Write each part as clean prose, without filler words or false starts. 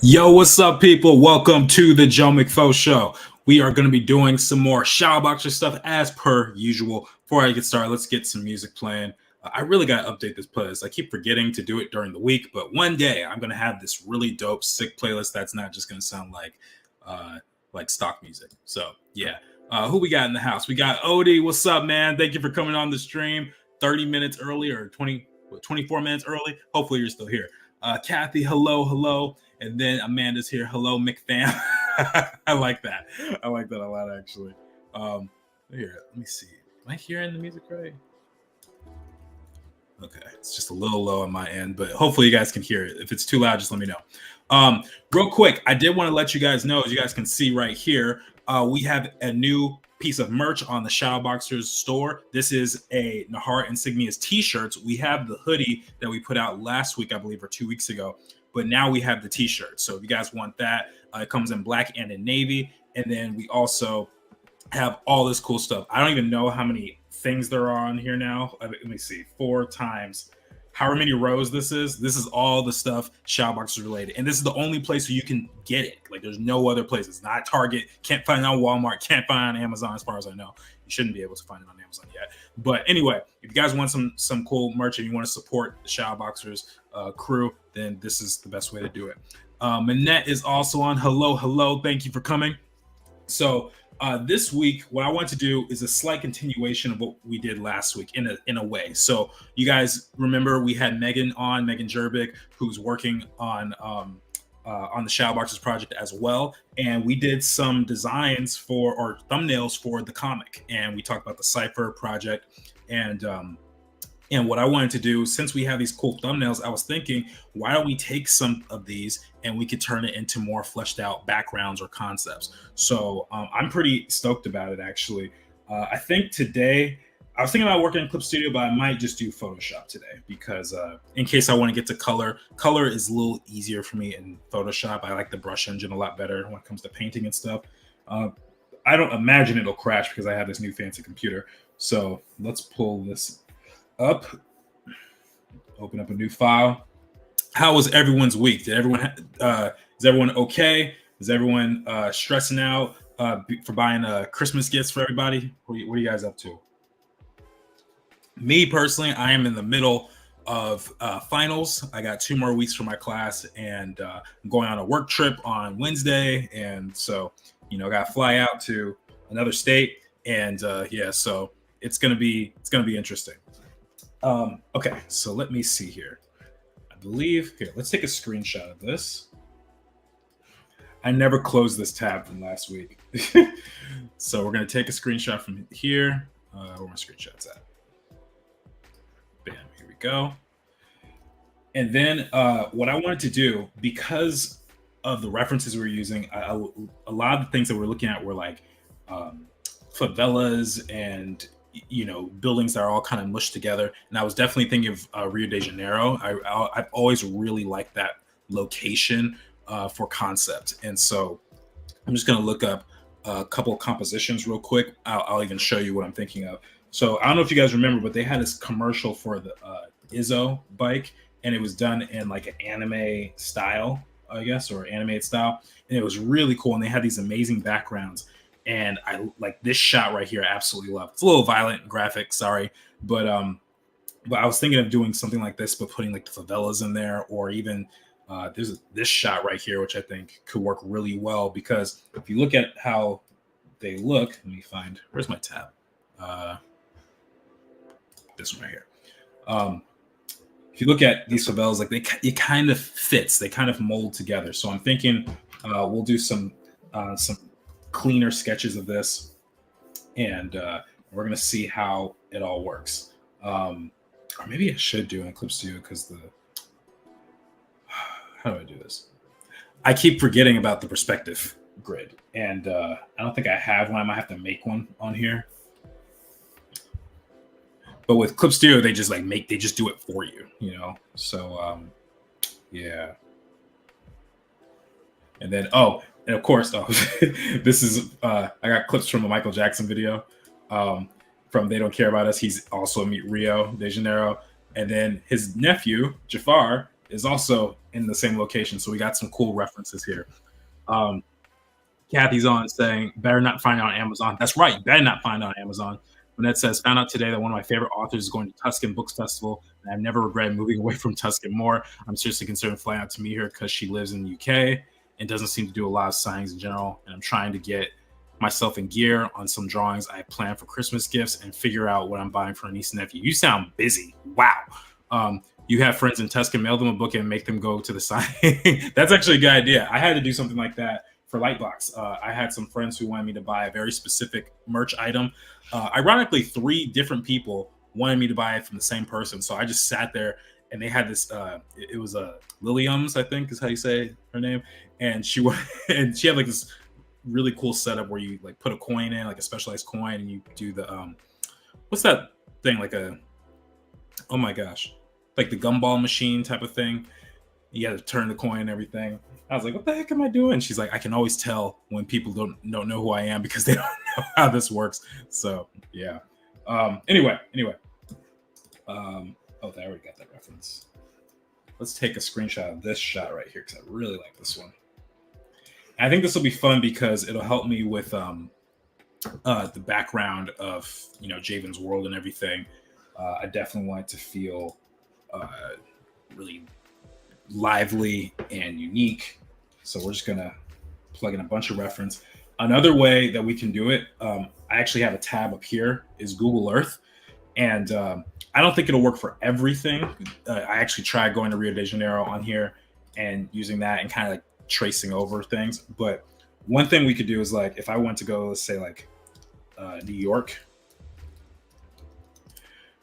Yo, what's up, people? Welcome to the Joe McFo Show. We are going to be doing some more Shadowboxer stuff as per usual. Before I get started, let's get some music playing. I really got to update this playlist. I keep forgetting to do it during the week, but one day I'm going to have this really dope, sick playlist that's not just going to sound like stock music. So, yeah. Who we got in the house? We got Odie. What's up, man? Thank you for coming on the stream 30 minutes early or 24 minutes early. Hopefully you're still here. Kathy, hello. And then Amanda's here. Hello, McFam. I like that. I like that a lot, actually. Here, let me see. Am I hearing the music right? Okay, it's just a little low on my end, but hopefully you guys can hear it. If it's too loud, just let me know. Real quick, I did want to let you guys know, as you guys can see right here, we have a new piece of merch on the Shadowboxers store. This is a Nahara Insignias t-shirts. We have the hoodie that we put out last week, I believe, or 2 weeks ago. But now we have the t-shirt. So if you guys want that, it comes in black and in navy. And then we also have all this cool stuff. I don't even know how many things there are on here now. Let me see, 4 times however many rows this is. This is all the stuff Shadowboxers related. And this is the only place where you can get it. Like, there's no other place. It's not Target. Can't find it on Walmart. Can't find it on Amazon, as far as I know. You shouldn't be able to find it on Amazon yet. But anyway, if you guys want some cool merch and you want to support the Shadowboxers crew, then this is the best way to do it. Manette is also on. Hello. Thank you for coming. So this week, what I want to do is a slight continuation of what we did last week in a way. So you guys remember we had Megan Jerbick, who's working on the Shadowboxers project as well. And we did some designs or thumbnails for the comic. And we talked about the Cypher project. And what I wanted to do, since we have these cool thumbnails, I was thinking, why don't we take some of these and we could turn it into more fleshed out backgrounds or concepts? So I'm pretty stoked about it, actually. I think today, I was thinking about working in Clip Studio, but I might just do Photoshop today because in case I want to get to color is a little easier for me in Photoshop. I like the brush engine a lot better when it comes to painting and stuff. I don't imagine it'll crash because I have this new fancy computer. So let's pull this up, open up a new file. How was everyone's week? Is everyone okay? Is everyone stressing out for buying Christmas gifts for everybody? What are you guys up to? Me personally, I am in the middle of finals. I got 2 more weeks for my class, and I'm going on a work trip on Wednesday, and so I got to fly out to another state, and so it's gonna be interesting. Okay, so let me see here. I believe here, let's take a screenshot of this. I never closed this tab from last week. So we're going to take a screenshot from here. Where are my screenshots at? Bam, here we go. And then what I wanted to do, because of the references we were using, a lot of the things that we're looking at were like favelas and buildings that are all kind of mushed together. And I was definitely thinking of Rio de Janeiro. I've always really liked that location for concept. And so I'm just going to look up a couple of compositions real quick. I'll even show you what I'm thinking of. So I don't know if you guys remember, but they had this commercial for the Izzo bike, and it was done in like an anime style, I guess, or animated style. And it was really cool. And they had these amazing backgrounds. And I like this shot right here. I absolutely love. It's a little violent and graphic, sorry, but I was thinking of doing something like this, but putting like the favelas in there, or even there's this shot right here, which I think could work really well, because if you look at how they look, let me find, where's my tab? This one right here. If you look at these favelas, like it kind of fits, they kind of mold together. So I'm thinking we'll do some cleaner sketches of this, and we're going to see how it all works. Or maybe I should do an Clip Studio, because how do I do this? I keep forgetting about the perspective grid, and I don't think I have one. I might have to make one on here. But with Clip Studio, they just they just do it for you, So yeah. And then and of course, this is I got clips from a Michael Jackson video from They Don't Care About Us. He's also Meet Rio de Janeiro. And then his nephew, Jafar, is also in the same location. So we got some cool references here. Um, Kathy's on saying, better not find it on Amazon. That's right, better not find it on Amazon. Manette says, found out today that one of my favorite authors is going to Tuscan Books Festival, and I've never regretted moving away from Tuscan more. I'm seriously considering flying out to meet her because she lives in the UK and doesn't seem to do a lot of signings in general. And I'm trying to get myself in gear on some drawings I plan for Christmas gifts and figure out what I'm buying for a niece and nephew. You sound busy. Wow. You have friends in Tuscan, mail them a book and make them go to the signing. That's actually a good idea. I had to do something like that for Lightbox. I had some friends who wanted me to buy a very specific merch item. Ironically, 3 different people wanted me to buy it from the same person. So I just sat there and they had this, it was a Liliums, I think is how you say her name. And she and she had like this really cool setup where you like put a coin in, like a specialized coin, and you do the, what's that thing? Like a, oh my gosh, like the gumball machine type of thing. You had to turn the coin and everything. I was like, what the heck am I doing? She's like, I can always tell when people don't know who I am because they don't know how this works. So yeah. Anyway. Oh, I already got that reference. Let's take a screenshot of this shot right here because I really like this one. And I think this will be fun because it'll help me with the background of Javen's world and everything. I definitely want it to feel really lively and unique. So we're just gonna plug in a bunch of reference. Another way that we can do it, I actually have a tab up here, is Google Earth. And I don't think it'll work for everything. I actually tried going to Rio de Janeiro on here and using that and kind of like tracing over things. But one thing we could do is like, if I want to go, let's say like New York,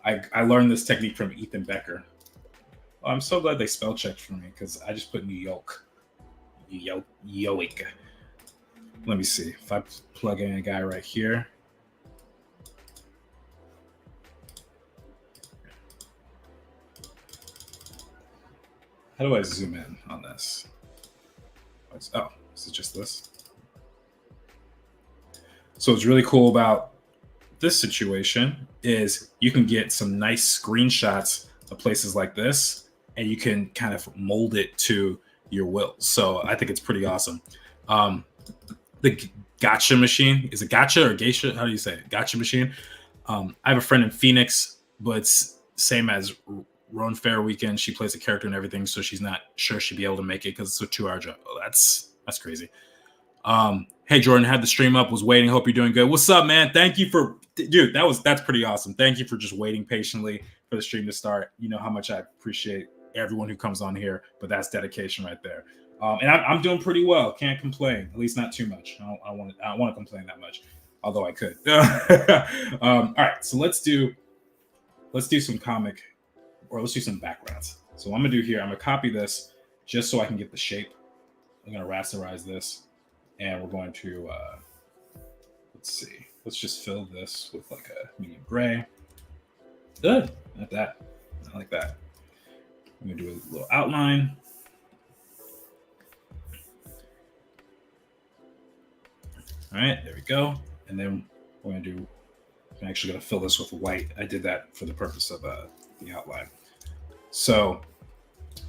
I learned this technique from Ethan Becker. Well, I'm so glad they spell checked for me because I just put New York. Yoik. Let me see. If I plug in a guy right here. How do I zoom in on this? Oh, is it just this? So what's really cool about this situation is you can get some nice screenshots of places like this, and you can kind of mold it to your will. So I think it's pretty awesome. The gotcha machine, is it gotcha or geisha? How do you say it? Gotcha machine. I have a friend in Phoenix, but it's same as Roan Fair weekend. She plays a character and everything, so she's not sure she'd be able to make it because it's a 2-hour drive. Oh, that's crazy. Hey Jordan, had the stream up, was waiting. Hope you're doing good. What's up, man? Thank you for, dude. That's pretty awesome. Thank you for just waiting patiently for the stream to start. You know how much I appreciate everyone who comes on here, but that's dedication right there. And I'm doing pretty well. Can't complain. At least not too much. I don't want to complain that much, although I could. All right, so let's do some comic, or let's do some backgrounds. So what I'm gonna do here, I'm gonna copy this just so I can get the shape. I'm gonna rasterize this, and we're going to let's see. Let's just fill this with like a medium gray. Good, not that. I like that. I'm gonna do a little outline. All right, there we go. And then we're gonna do, I'm actually gonna fill this with white. I did that for the purpose of the outline. So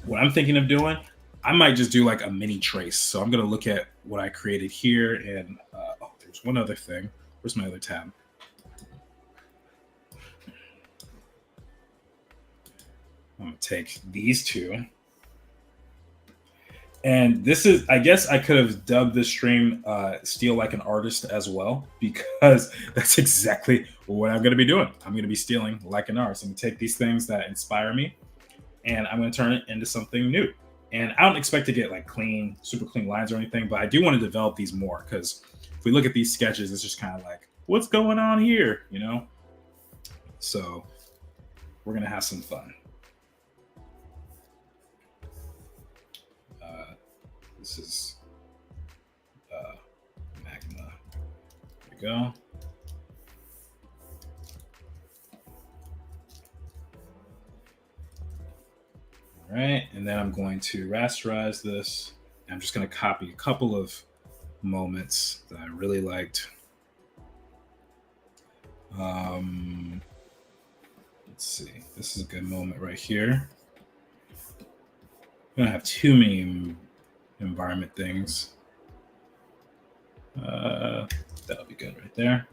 what I'm thinking of doing, I might just do like a mini trace. So I'm gonna look at what I created here, and oh, there's one other thing. Where's my other tab? I'm gonna take these two. And this is, I guess I could have dubbed this stream Steal Like an Artist as well, because that's exactly what I'm going to be doing. I'm going to be stealing like an artist. I'm going to take these things that inspire me, and I'm going to turn it into something new. And I don't expect to get like clean, super clean lines or anything, but I do want to develop these more, because if we look at these sketches, it's just kind of like, what's going on here, you know? So we're going to have some fun. This is Magma. There we go. All right, and then I'm going to rasterize this. I'm just going to copy a couple of moments that I really liked. Let's see. This is a good moment right here. We don't have too many environment things. That'll be good right there.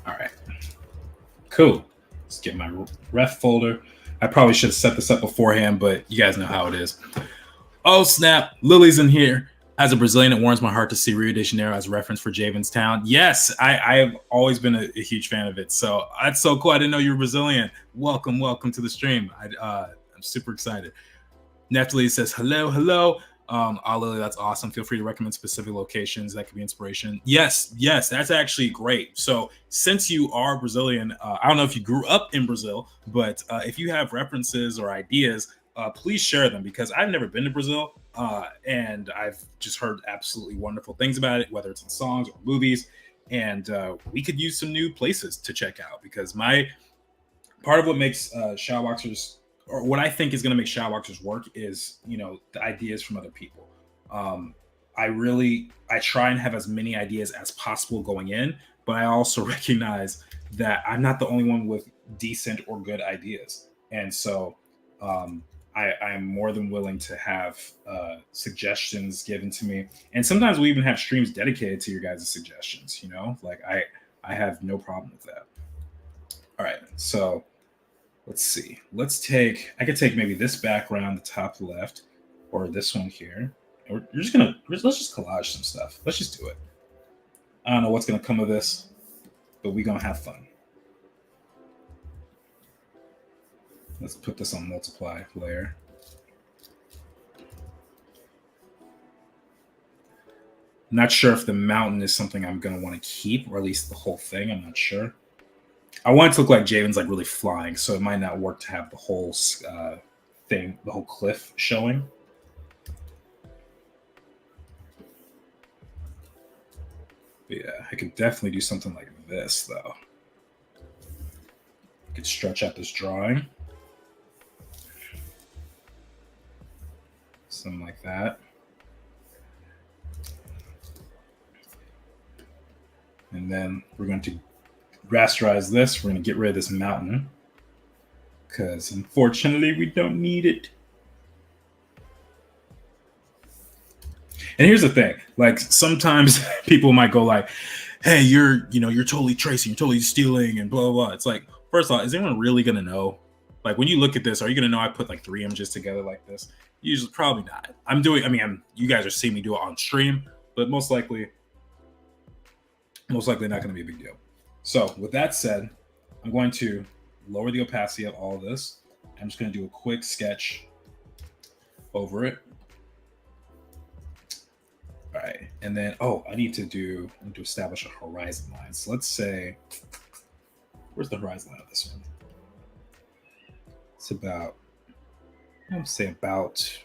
All right. Cool. Let's get my ref folder. I probably should have set this up beforehand, but you guys know how it is. Oh, snap. Lily's in here. As a Brazilian, it warms my heart to see Rio de Janeiro as a reference for Javenstown. Yes, I have always been a huge fan of it. So that's so cool. I didn't know you were Brazilian. Welcome to the stream. I'm super excited. Neftali says, hello. Lily, that's awesome. Feel free to recommend specific locations that could be inspiration. Yes, that's actually great. So since you are Brazilian, I don't know if you grew up in Brazil, but if you have references or ideas, please share them, because I've never been to Brazil, and I've just heard absolutely wonderful things about it, whether it's in songs or movies. And we could use some new places to check out, because my part of what makes Shadowboxers, or what I think is going to make Shadowboxers work, is the ideas from other people. I try and have as many ideas as possible going in, but I also recognize that I'm not the only one with decent or good ideas, and so I'm more than willing to have suggestions given to me, and sometimes we even have streams dedicated to your guys' suggestions. Like I have no problem with that. All right, so let's see. I could take maybe this background, the top left, or this one here. Let's just collage some stuff. Let's just do it. I don't know what's gonna come of this, but we're gonna have fun. Let's put this on multiply layer. I'm not sure if the mountain is something I'm gonna want to keep, or at least the whole thing. I'm not sure. I want it to look like Javen's like really flying, so it might not work to have the whole thing, the whole cliff showing. But yeah, I could definitely do something like this, though. I could stretch out this drawing. Something like that. And then we're going to rasterize this. We're going to get rid of this mountain, because unfortunately we don't need it. And here's the thing, like sometimes people might go like, hey, you're totally tracing, you're totally stealing, and blah, blah, blah. It's like, first of all, is anyone really going to know? Like when you look at this, are you going to know I put like 3 images together like this? Usually, probably not. You guys are seeing me do it on stream, but most likely not going to be a big deal. So with that said, I'm going to lower the opacity of all of this. I'm just going to do a quick sketch over it. All right, and then I need to establish a horizon line. So let's say, where's the horizon line of this one? It's about, about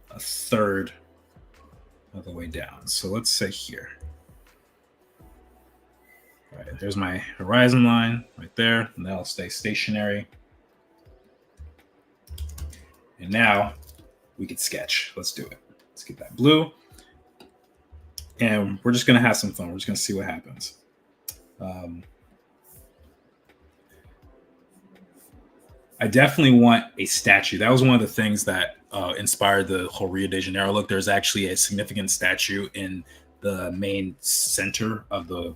a third of the way down. So let's say here. All right, there's my horizon line right there, and that'll stay stationary. And now we can sketch. Let's do it. Let's get that blue. And we're just going to have some fun. We're just going to see what happens. I definitely want a statue. That was one of the things that inspired the whole Rio de Janeiro look. There's actually a significant statue in the main center of the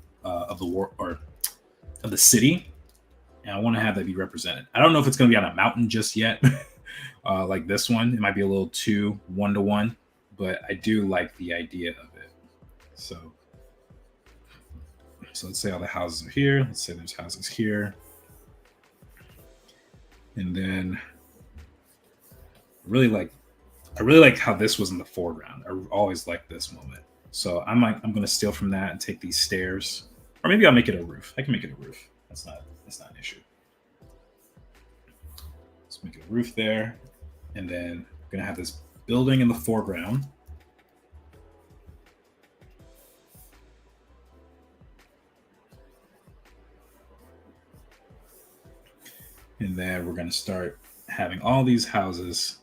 city, and I want to have that be represented. I don't know if it's going to be on a mountain just yet, like this one. It might be a little too 1-to-1, but I do like the idea of it. So let's say all the houses are here. Let's say there's houses here. And then I really like how this was in the foreground. I always liked this moment. So I'm going to steal from that and take these stairs, or maybe I'll make it a roof. I can make it a roof. That's not an issue. Let's make it a roof there, and then I'm going to have this building in the foreground. And then we're going to start having all these houses.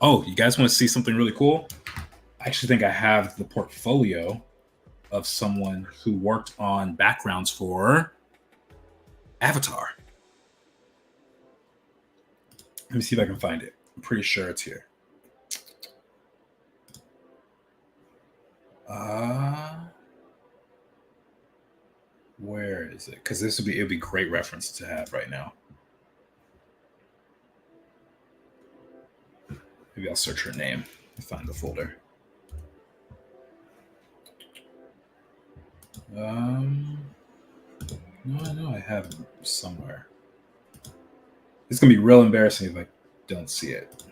Oh, you guys want to see something really cool? I actually think I have the portfolio of someone who worked on backgrounds for Avatar. Let me see if I can find it. I'm pretty sure it's here. Where is it? Because it'd be great reference to have right now. Maybe I'll search her name and find the folder. No, I know I have it somewhere. It's gonna be real embarrassing if I don't see it.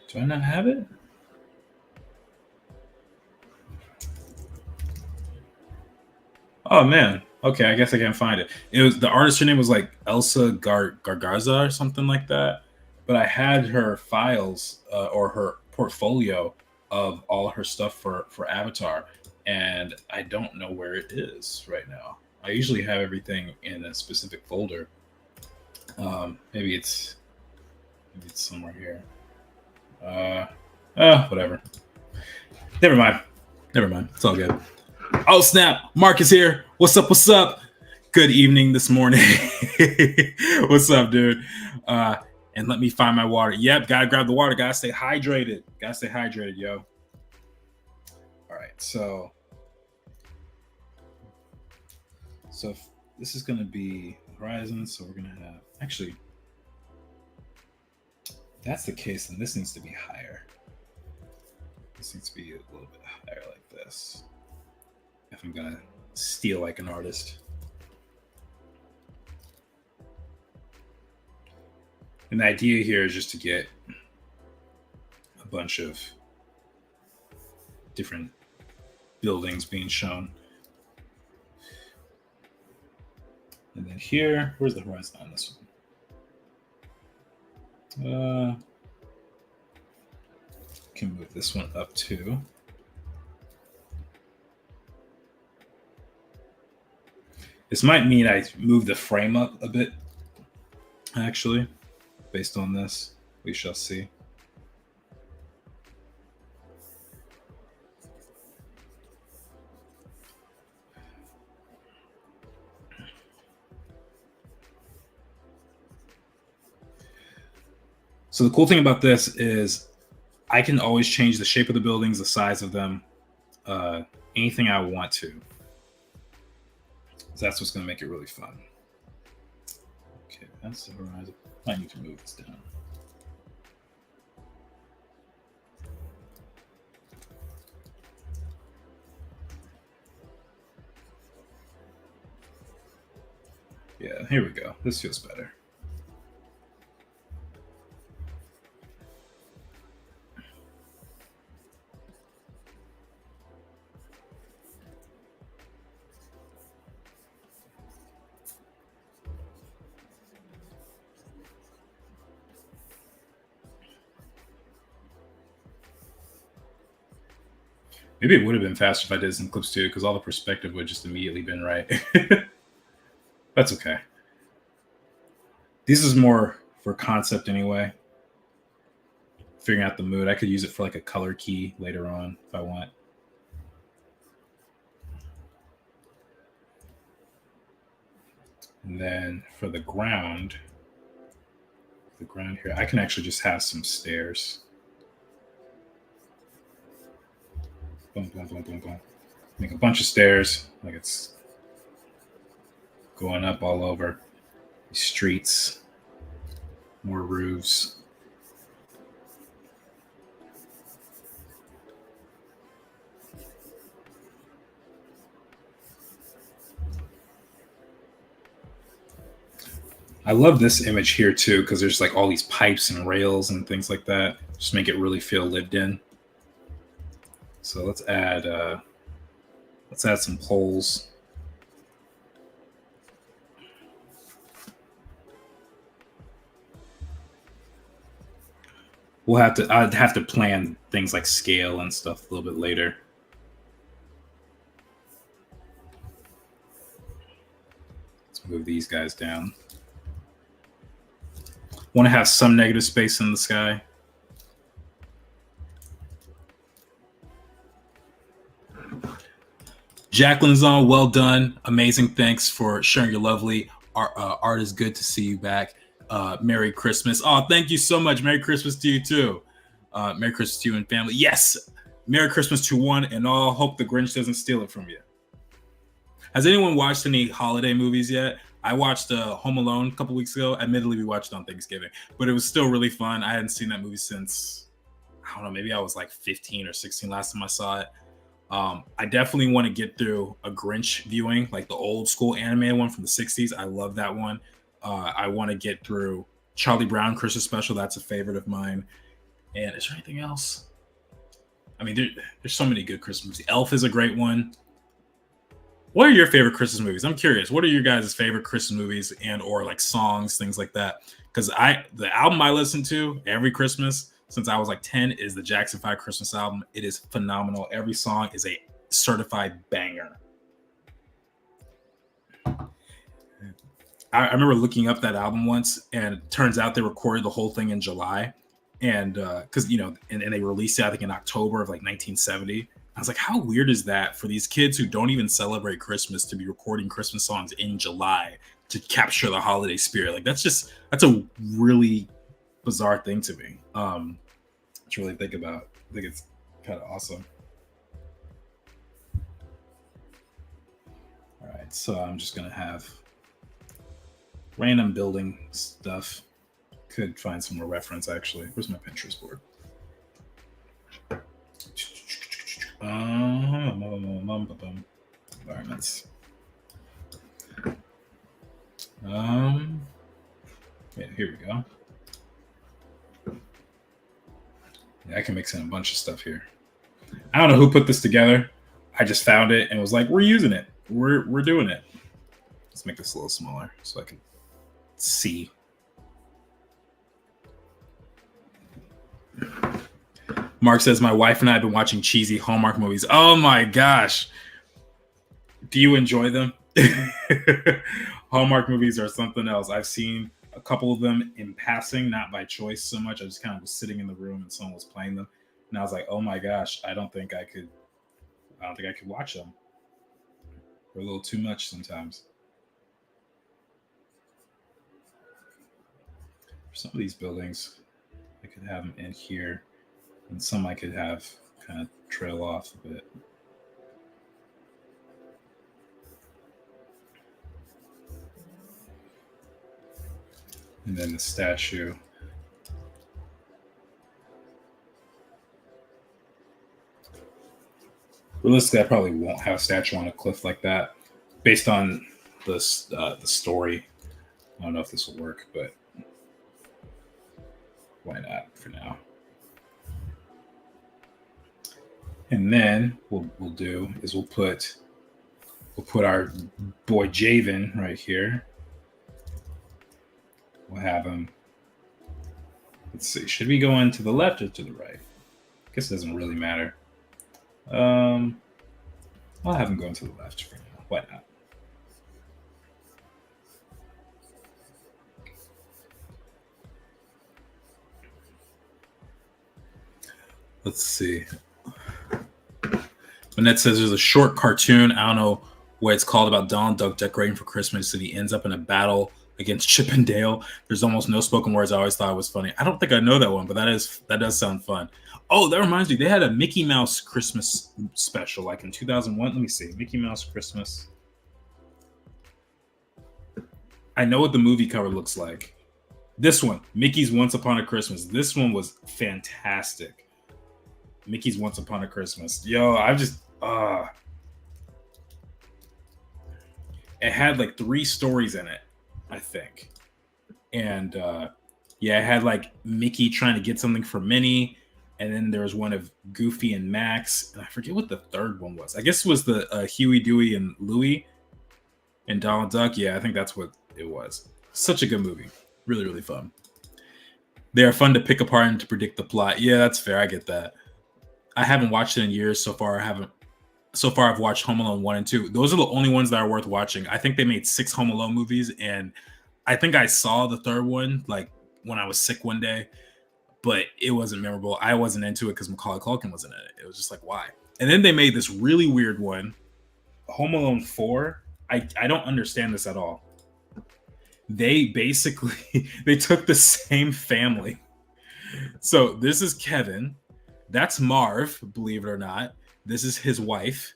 Do I not have it? Oh man. Okay, I guess I can't find it. It was the artist. Her name was like Elsa Gargarza or something like that. But I had her files or her portfolio of all her stuff for Avatar, and I don't know where it is right now. I usually have everything in a specific folder. Maybe it's somewhere here. Whatever. Never mind. It's all good. Oh snap! Mark is here. What's up? Good evening this morning. What's up, dude? And let me find my water. Yep, gotta grab the water. Gotta stay hydrated. Yo. All right, so this is gonna be horizon. So we're gonna have actually. If that's the case, then this needs to be higher. This needs to be a little bit higher like this. If I'm gonna steal like an artist. And the idea here is just to get a bunch of different buildings being shown. And then here, where's the horizon on this one? Can move this one up too. This might mean I move the frame up a bit, actually, based on this. We shall see. So the cool thing about this is I can always change the shape of the buildings, the size of them, anything I want to. So that's what's going to make it really fun. Okay, that's the horizon. I need to move this down. Yeah, here we go. This feels better. Maybe it would have been faster if I did some clips too, because all the perspective would just immediately been right. That's okay. This is more for concept anyway. Figuring out the mood. I could use it for like a color key later on if I want. And then for the ground here, I can actually just have some stairs. Boom, boom, boom, boom, boom. Make a bunch of stairs, like it's going up all over. These streets, more roofs. I love this image here too, because there's like all these pipes and rails and things like that. Just make it really feel lived in. So let's add some polls. I'd have to plan things like scale and stuff a little bit later. Let's move these guys down. Want to have some negative space in the sky. Jacqueline's on. Well done. Amazing. Thanks for sharing your lovely art. Art is good to see you back. Merry Christmas. Oh, thank you so much. Merry Christmas to you too. Merry Christmas to you and family. Yes. Merry Christmas to one and all. Hope the Grinch doesn't steal it from you. Has anyone watched any holiday movies yet? I watched Home Alone a couple weeks ago. Admittedly, we watched it on Thanksgiving, but it was still really fun. I hadn't seen that movie since, I don't know, maybe I was like 15 or 16 last time I saw it. I definitely want to get through a Grinch viewing, like the old school animated one from the 60s. I love that one. I want to get through Charlie Brown Christmas Special. That's a favorite of mine. And is there anything else? I mean, there's so many good Christmas movies. Elf is a great one. What are your favorite Christmas movies? I'm curious. What are your guys' favorite Christmas movies and or like songs, things like that? Because the album I listen to every Christmas since I was like 10 is the Jackson 5 Christmas album. It is phenomenal. Every song is a certified banger. I remember looking up that album once, and it turns out they recorded the whole thing in July. And because, and they released it, I think, in October of like 1970. I was like, how weird is that for these kids who don't even celebrate Christmas to be recording Christmas songs in July to capture the holiday spirit? Like, that's a really bizarre thing to me to really think about. I think it's kind of awesome. All right, so I'm just going to have random building stuff. Could find some more reference, actually. Where's my Pinterest board? Environments. Yeah, here we go. Yeah, I can mix in a bunch of stuff here. I don't know who put this together. I just found it and was like, we're using it. We're doing it. Let's make this a little smaller so I can see. Mark says, my wife and I have been watching cheesy Hallmark movies. Oh my gosh. Do you enjoy them? Hallmark movies are something else. I've seen a couple of them in passing, not by choice so much. I just kind of was sitting in the room and someone was playing them. And I was like, oh my gosh, I don't think I could watch them. They're a little too much sometimes. For some of these buildings, I could have them in here. And some I could have kind of trail off a bit. And then the statue. Realistically, I probably won't have a statue on a cliff like that. Based on the story, I don't know if this will work, but why not for now? And then what we'll do is we'll put our boy Javen right here. We'll have him. Let's see. Should we go in to the left or to the right? I guess it doesn't really matter. I'll have him go to the left for now. Why not? Let's see. Annette says there's a short cartoon. I don't know what it's called about Donald Duck decorating for Christmas, and he ends up in a battle against Chip and Dale. There's almost no spoken words. I always thought it was funny. I don't think I know that one, but that does sound fun. Oh, that reminds me. They had a Mickey Mouse Christmas special like in 2001. Let me see. Mickey Mouse Christmas. I know what the movie cover looks like. This one, Mickey's Once Upon a Christmas. This one was fantastic. Mickey's Once Upon a Christmas. Yo, I just it had like 3 stories in it, I think. And yeah, it had like Mickey trying to get something for Minnie, And then there was one of Goofy and Max, and I forget what the third one was. I guess it was the Huey, Dewey, and Louie and Donald Duck. Yeah, I think that's what it was. Such a good movie. Really, really fun. They are fun to pick apart and to predict the plot. Yeah, that's fair. I get that. I haven't watched it in years so far. I've watched Home Alone 1 and 2. Those are the only ones that are worth watching. I think they made 6 Home Alone movies, and I think I saw the third one like when I was sick one day, but it wasn't memorable. I wasn't into it because Macaulay Culkin wasn't in it. It was just like, why? And then they made this really weird one, Home Alone 4. I don't understand this at all. They basically they took the same family. So this is Kevin. That's Marv, believe it or not. This is his wife.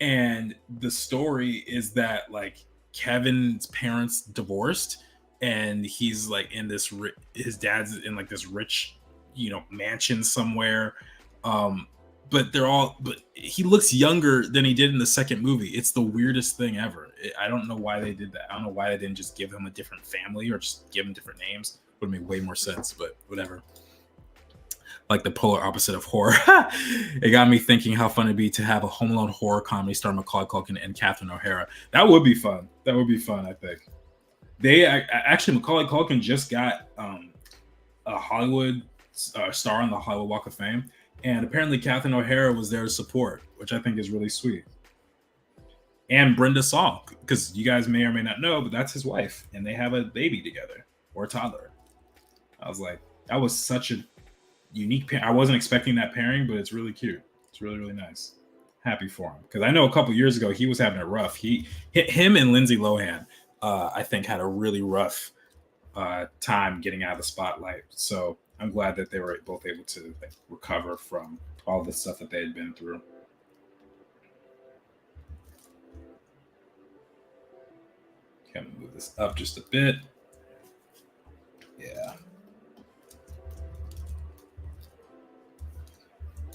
And the story is that like Kevin's parents divorced, and he's like in this his dad's in like this rich, mansion somewhere. But he looks younger than he did in the second movie. It's the weirdest thing ever. I don't know why they did that. I don't know why they didn't just give him a different family or just give him different names. Would have made way more sense, but whatever. Like the polar opposite of horror. It got me thinking how fun it'd be to have a Home Alone horror comedy starring Macaulay Culkin and Catherine O'Hara. That would be fun. I think. Actually, Macaulay Culkin just got a Hollywood star on the Hollywood Walk of Fame, and apparently Catherine O'Hara was there to support, which I think is really sweet. And Brenda Song, because you guys may or may not know, but that's his wife, and they have a baby together, or a toddler. I was like, that was such a unique I wasn't expecting that pairing, but it's really cute. It's really, really nice. Happy for him, because I know a couple years ago he was having it rough. Him and Lindsay Lohan, I think, had a really rough time getting out of the spotlight. So I'm glad that they were both able to recover from all the stuff that they had been through. Okay, I'm gonna move this up just a bit. Yeah.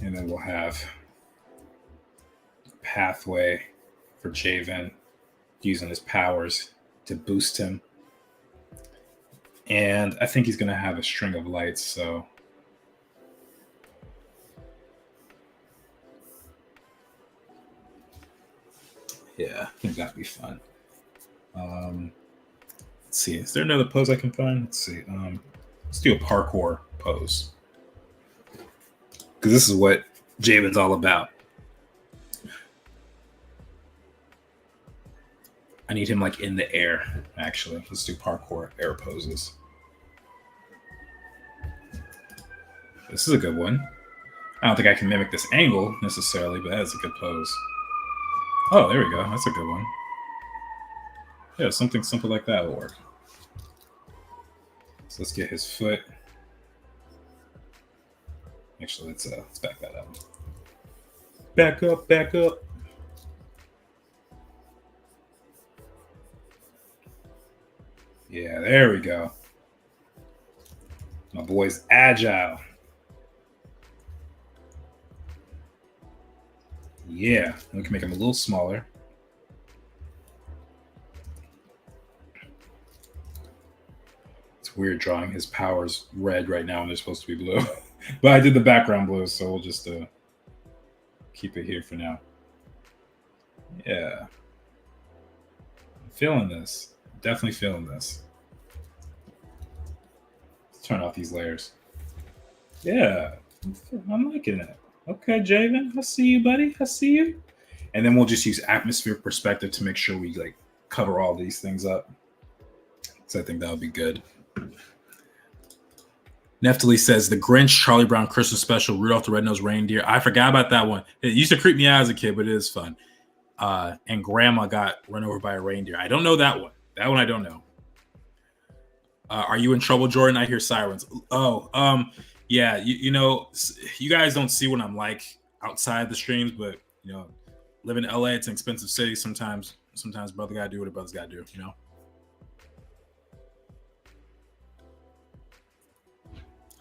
And then we'll have a pathway for Javen using his powers to boost him. And I think he's going to have a string of lights, so. Yeah, I think that'd be fun. Let's see. Is there another pose I can find? Let's see. Let's do a parkour pose, because this is what Javen's all about. I need him like in the air, actually. Let's do parkour air poses. This is a good one. I don't think I can mimic this angle necessarily, but that's a good pose. Oh, there we go. That's a good one. Yeah, something simple like that will work. So let's get his foot. Actually, let's back that up. Back up, back up. Yeah, there we go. My boy's agile. Yeah, we can make him a little smaller. It's weird drawing his powers red right now when they're supposed to be blue. But I did the background blue, so we'll just keep it here for now. Yeah. I'm feeling this. Definitely feeling this. Let's turn off these layers. Yeah. I'm liking it. Okay, Javen. I see you, buddy. I see you. And then we'll just use atmospheric perspective to make sure we cover all these things up. So I think that would be good. Neftali says the Grinch, Charlie Brown Christmas Special, Rudolph the Red-Nosed Reindeer. I forgot about that one. It used to creep me out as a kid, but it is fun. And Grandma got run over by a reindeer. I don't know that one. That one I don't know. Are you in trouble, Jordan? I hear sirens. Oh, yeah. You guys don't see what I'm like outside the streams, but live in LA. It's an expensive city. Sometimes brother gotta do what a brother's gotta do.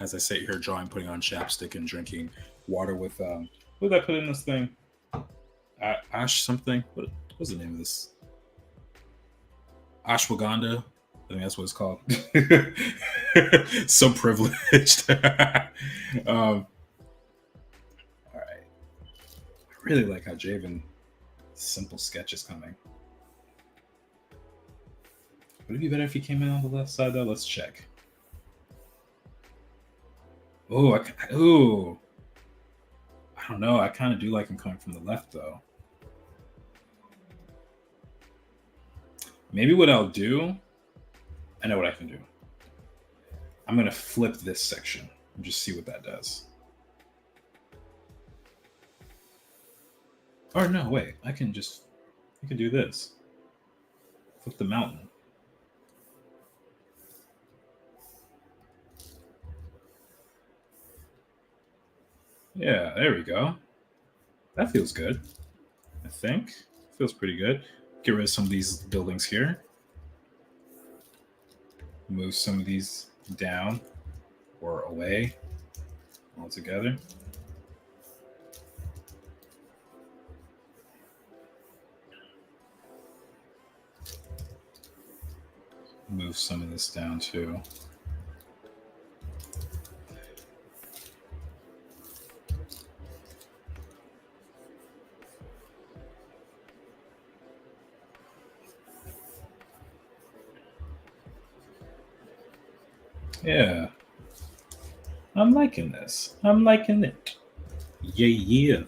As I sit here drawing, putting on chapstick and drinking water with what did I put in this thing? Ash something. What's the name of this? Ashwagandha. I think that's what it's called. So privileged. really like how Javen simple sketch is coming. Would it be better if he came in on the left side though? Let's check. Oh, I don't know. I kind of do like him coming from the left though. Maybe what I'll do, I know what I can do. I'm gonna flip this section and just see what that does. Or no, wait, I can do this. Flip the mountain. Yeah, there we go. That feels good. I think. Feels pretty good. Get rid of some of these buildings here. Move some of these down or away altogether. Move some of this down too. Yeah. I'm liking this. I'm liking it. Yeah, yeah.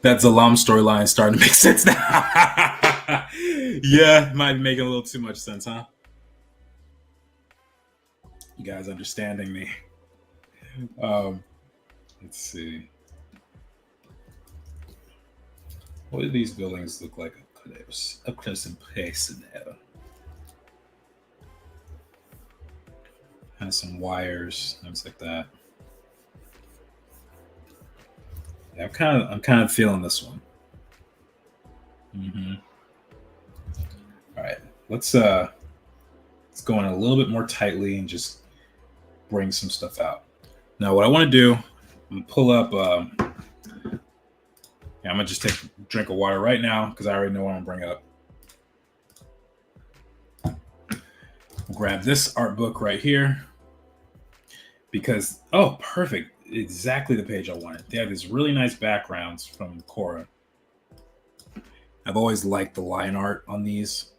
That Zalam storyline starting to make sense now. Yeah, might be making a little too much sense, huh? You guys understanding me. Let's see. What do these buildings look like up close and personal? Has some wires, things like that. Yeah, I'm kind of feeling this one. Mm-hmm. All right, let's go in a little bit more tightly and just bring some stuff out. Now, what I want to do, I'm gonna pull up. Yeah, I'm gonna just take a drink of water right now because I already know what I'm gonna bring up. Grab this art book right here because perfect, exactly the page I wanted. They have these really nice backgrounds from Korra. I've always liked the line art on these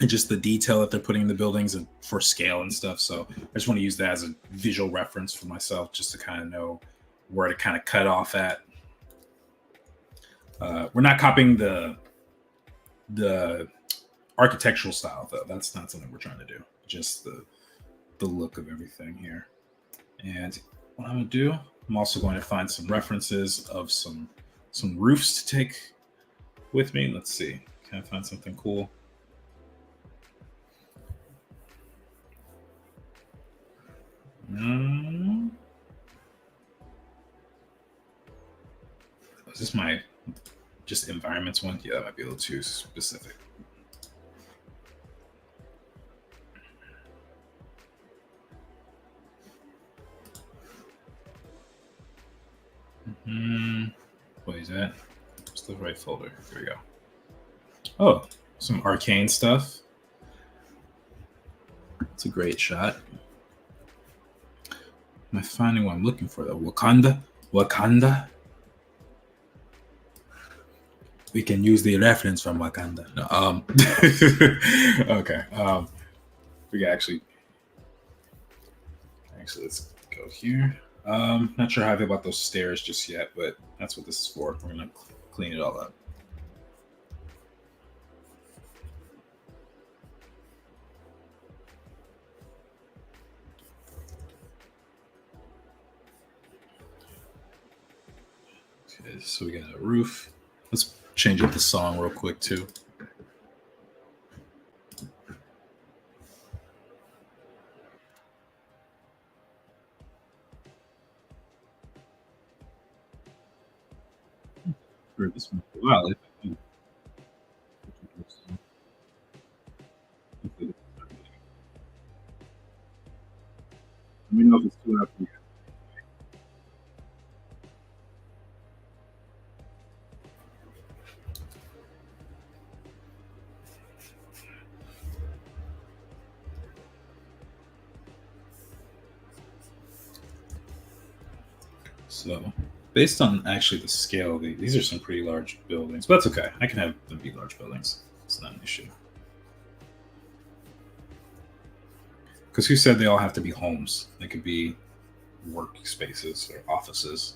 and just the detail that they're putting in the buildings and for scale and stuff. So I just want to use that as a visual reference for myself, just to kind of know where to kind of cut off at. We're not copying the architectural style though. That's not something we're trying to do. Just the look of everything here. And what I'm gonna do, I'm also going to find some references of some roofs to take with me. Let's see. Can I find something cool? Is this my just environments one? Yeah, that might be a little too specific. What is that? What's the right folder? Here we go. Oh, some arcane stuff. It's a great shot. Am I finding what I'm looking for though? Wakanda. We can use the reference from Wakanda. No, okay. We can actually let's go here. Not sure how I feel about those stairs just yet, but that's what this is for. We're gonna clean it all up. Okay, so we got a roof. Let's change up the song real quick too. For this one, wow. Let me know if it's too loud for you. So based on actually the scale, these are some pretty large buildings, but that's okay. I can have them be large buildings. It's not an issue. Because who said they all have to be homes? They could be workspaces or offices.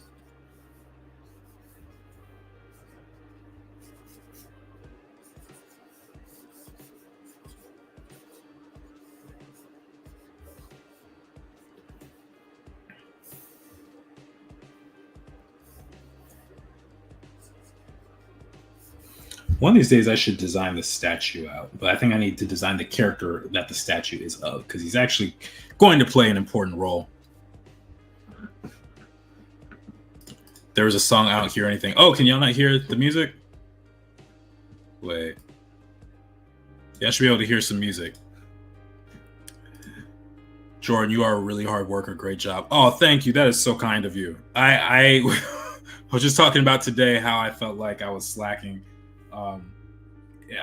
One of these days, I should design the statue out, but I think I need to design the character that the statue is of, because he's actually going to play an important role. There was a song, I don't hear anything. Oh, can y'all not hear the music? Wait. Yeah, I should be able to hear some music. Jordan, you are a really hard worker. Great job. Oh, thank you. That is so kind of you. I was just talking about today how I felt like I was slacking.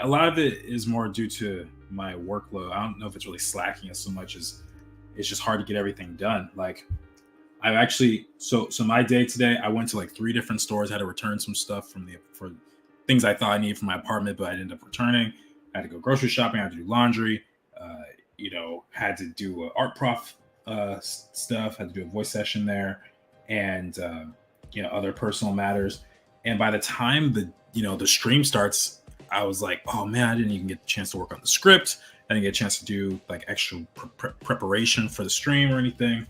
A lot of it is more due to my workload. I don't know if it's really slacking as so much as it's just hard to get everything done. Like I've actually so my day today, I went to like 3 different stores, had to return some stuff for things I thought I needed for my apartment, but I ended up returning. I had to go grocery shopping, I had to do laundry, had to do art prof stuff, had to do a voice session there, and other personal matters. And by the time the stream starts, I was like, oh man, I didn't even get the chance to work on the script. I didn't get a chance to do like extra preparation for the stream or anything.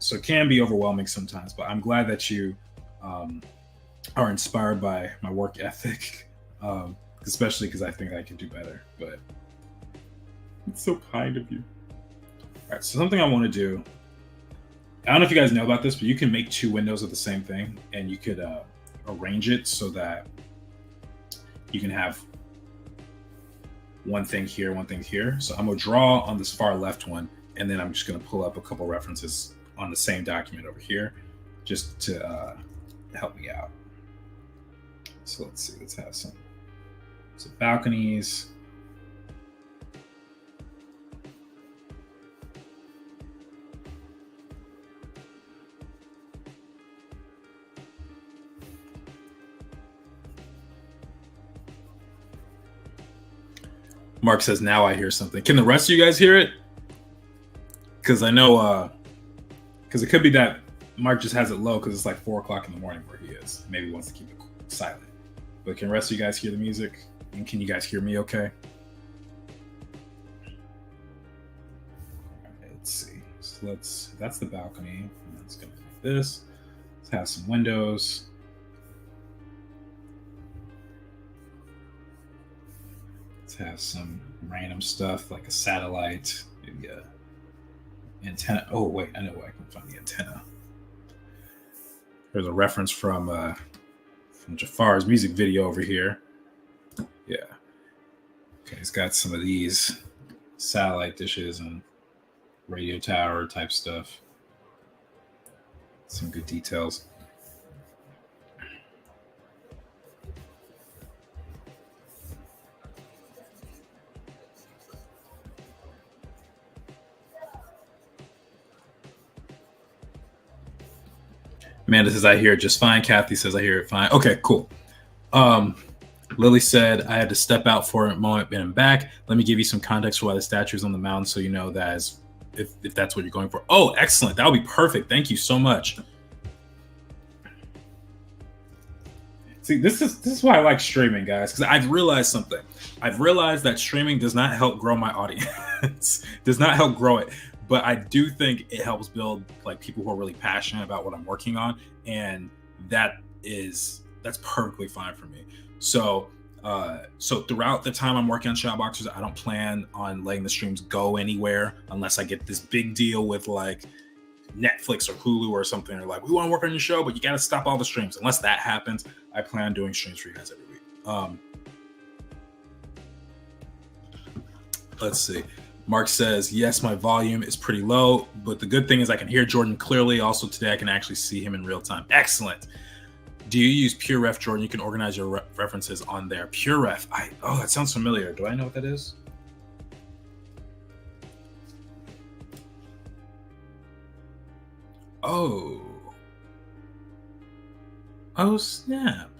So it can be overwhelming sometimes, but I'm glad that you are inspired by my work ethic, especially because I think I can do better. But it's so kind of you. All right, so something I want to do. I don't know if you guys know about this, but you can make 2 windows of the same thing, and you could arrange it so that you can have one thing here, one thing here. So I'm gonna draw on this far left one, and then I'm just gonna pull up a couple references on the same document over here, just to help me out. So let's see. Let's have some balconies. Mark says, now I hear something. Can the rest of you guys hear it? Because I know, because it could be that Mark just has it low because it's like 4 o'clock in the morning where he is. Maybe he wants to keep it silent. But can the rest of you guys hear the music? And can you guys hear me okay? All right, let's see. So that's the balcony. Let's go like this. Let's have some windows. Have some random stuff like a satellite, maybe a antenna. Oh wait, I know where I can find the antenna. There's a reference from Jafar's music video over here. Yeah. Okay, he's got some of these satellite dishes and radio tower type stuff. Some good details. Amanda says, I hear it just fine. Kathy says, I hear it fine. Okay, cool. Lily said, I had to step out for a moment and I'm back. Let me give you some context for why the statue is on the mountain so you know that is, if that's what you're going for. Oh, excellent. That would be perfect. Thank you so much. See, this is why I like streaming, guys, because I've realized something. I've realized that streaming does not help grow my audience. Does not help grow it. But I do think it helps build like people who are really passionate about what I'm working on, and that's perfectly fine for me. So throughout the time I'm working on Shadowboxers, I don't plan on letting the streams go anywhere unless I get this big deal with like Netflix or Hulu or something. Or like, we want to work on your show, but you got to stop all the streams. Unless that happens, I plan on doing streams for you guys every week. Let's see. Mark says, yes, my volume is pretty low, but the good thing is I can hear Jordan clearly. Also, today I can actually see him in real time. Excellent. Do you use PureRef, Jordan? You can organize your references on there. PureRef. That sounds familiar. Do I know what that is? Oh, Oh, snap.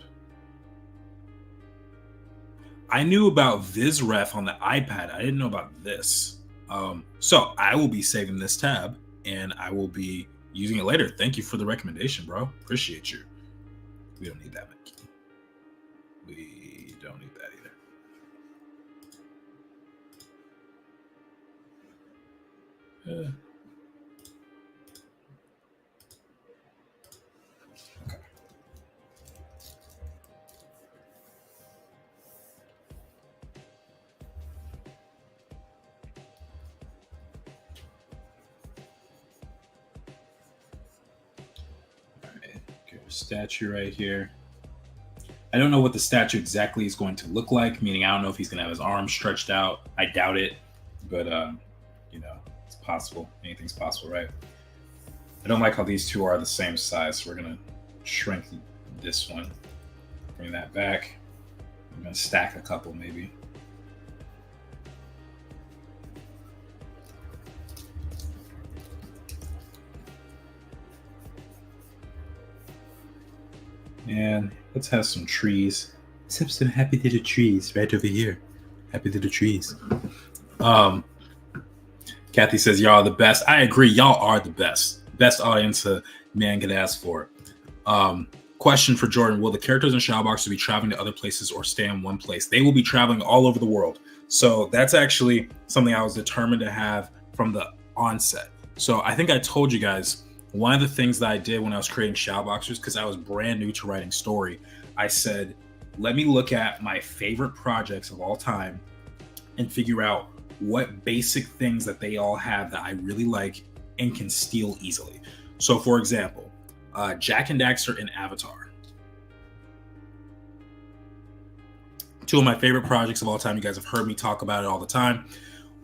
I knew about VizRef on the iPad. I didn't know about this. So I will be saving this tab and I will be using it later. Thank you for the recommendation, bro. Appreciate you. We don't need that, Mickey. We don't need that either. Okay. All right, get a statue right here. I don't know what the statue exactly is going to look like, meaning I don't know if he's going to have his arms stretched out. I doubt it, but, you know, it's possible. Anything's possible, right? I don't like how these two are the same size, so we're going to shrink this one. Bring that back. I'm going to stack a couple, maybe. And let's have some trees. Let's have some happy little trees right over here. Happy little trees. Kathy says, y'all are the best. I agree. Y'all are the best. Best audience a man could ask for. Question for Jordan. Will the characters in Shadowboxers be traveling to other places or stay in one place? They will be traveling all over the world. So that's actually something I was determined to have from the onset. So I think I told you guys, one of the things that I did when I was creating Shadowboxers, because I was brand new to writing story, I said, let me look at my favorite projects of all time and figure out what basic things that they all have that I really like and can steal easily. So for example, Jak and Daxter in Avatar. Two of my favorite projects of all time. You guys have heard me talk about it all the time.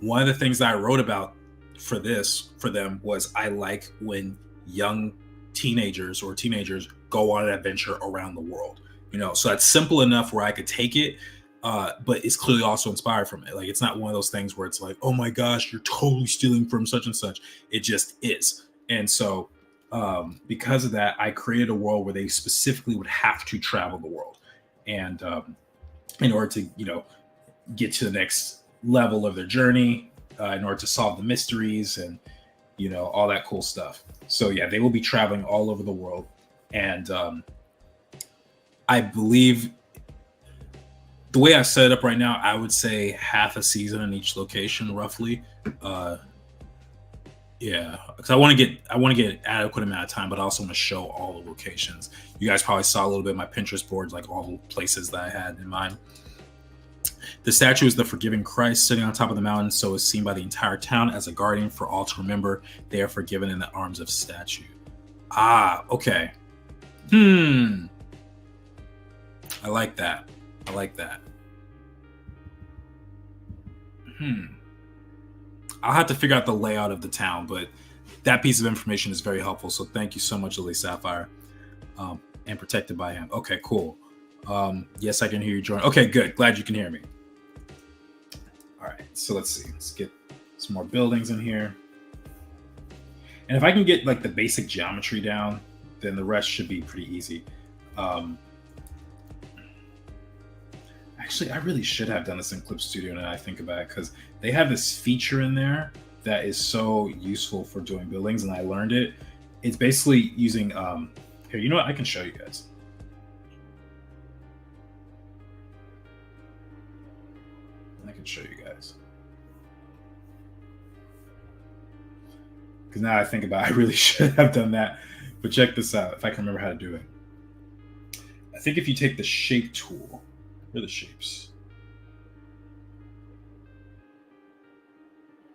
One of the things that I wrote about for them was I like when young teenagers go on an adventure around the world. You know, so that's simple enough where I could take it, but it's clearly also inspired from it. Like, it's not one of those things where it's like, oh my gosh, you're totally stealing from such and such. It just is. And so because of that, I created a world where they specifically would have to travel the world. And in order to, you know, get to the next level of their journey, in order to solve the mysteries and, you know, all that cool stuff. So yeah, they will be traveling all over the world. And I believe the way I set it up right now, I would say half a season in each location, roughly. Yeah, because I want to get adequate amount of time, but I also want to show all the locations. You guys probably saw a little bit of my Pinterest boards, like all the places that I had in mind. The statue is the forgiving Christ sitting on top of the mountain, so is seen by the entire town as a guardian for all to remember they are forgiven in the arms of statue. Ah, okay. I like that. I'll have to figure out the layout of the town, but that piece of information is very helpful. So thank you so much, Lily Sapphire. And protected by him. Okay, cool. Yes, I can hear you, Jordan. Okay, good. Glad you can hear me. All right, so let's see. Let's get some more buildings in here. And if I can get like the basic geometry down, then the rest should be pretty easy. Actually, I really should have done this in Clip Studio now I think about it, because they have this feature in there that is so useful for doing buildings, and I learned it. It's basically using, here, you know what? I can show you guys. I can show you guys. Because now I think about it, I really should have done that. But check this out, if I can remember how to do it. I think if you take the shape tool, where are the shapes?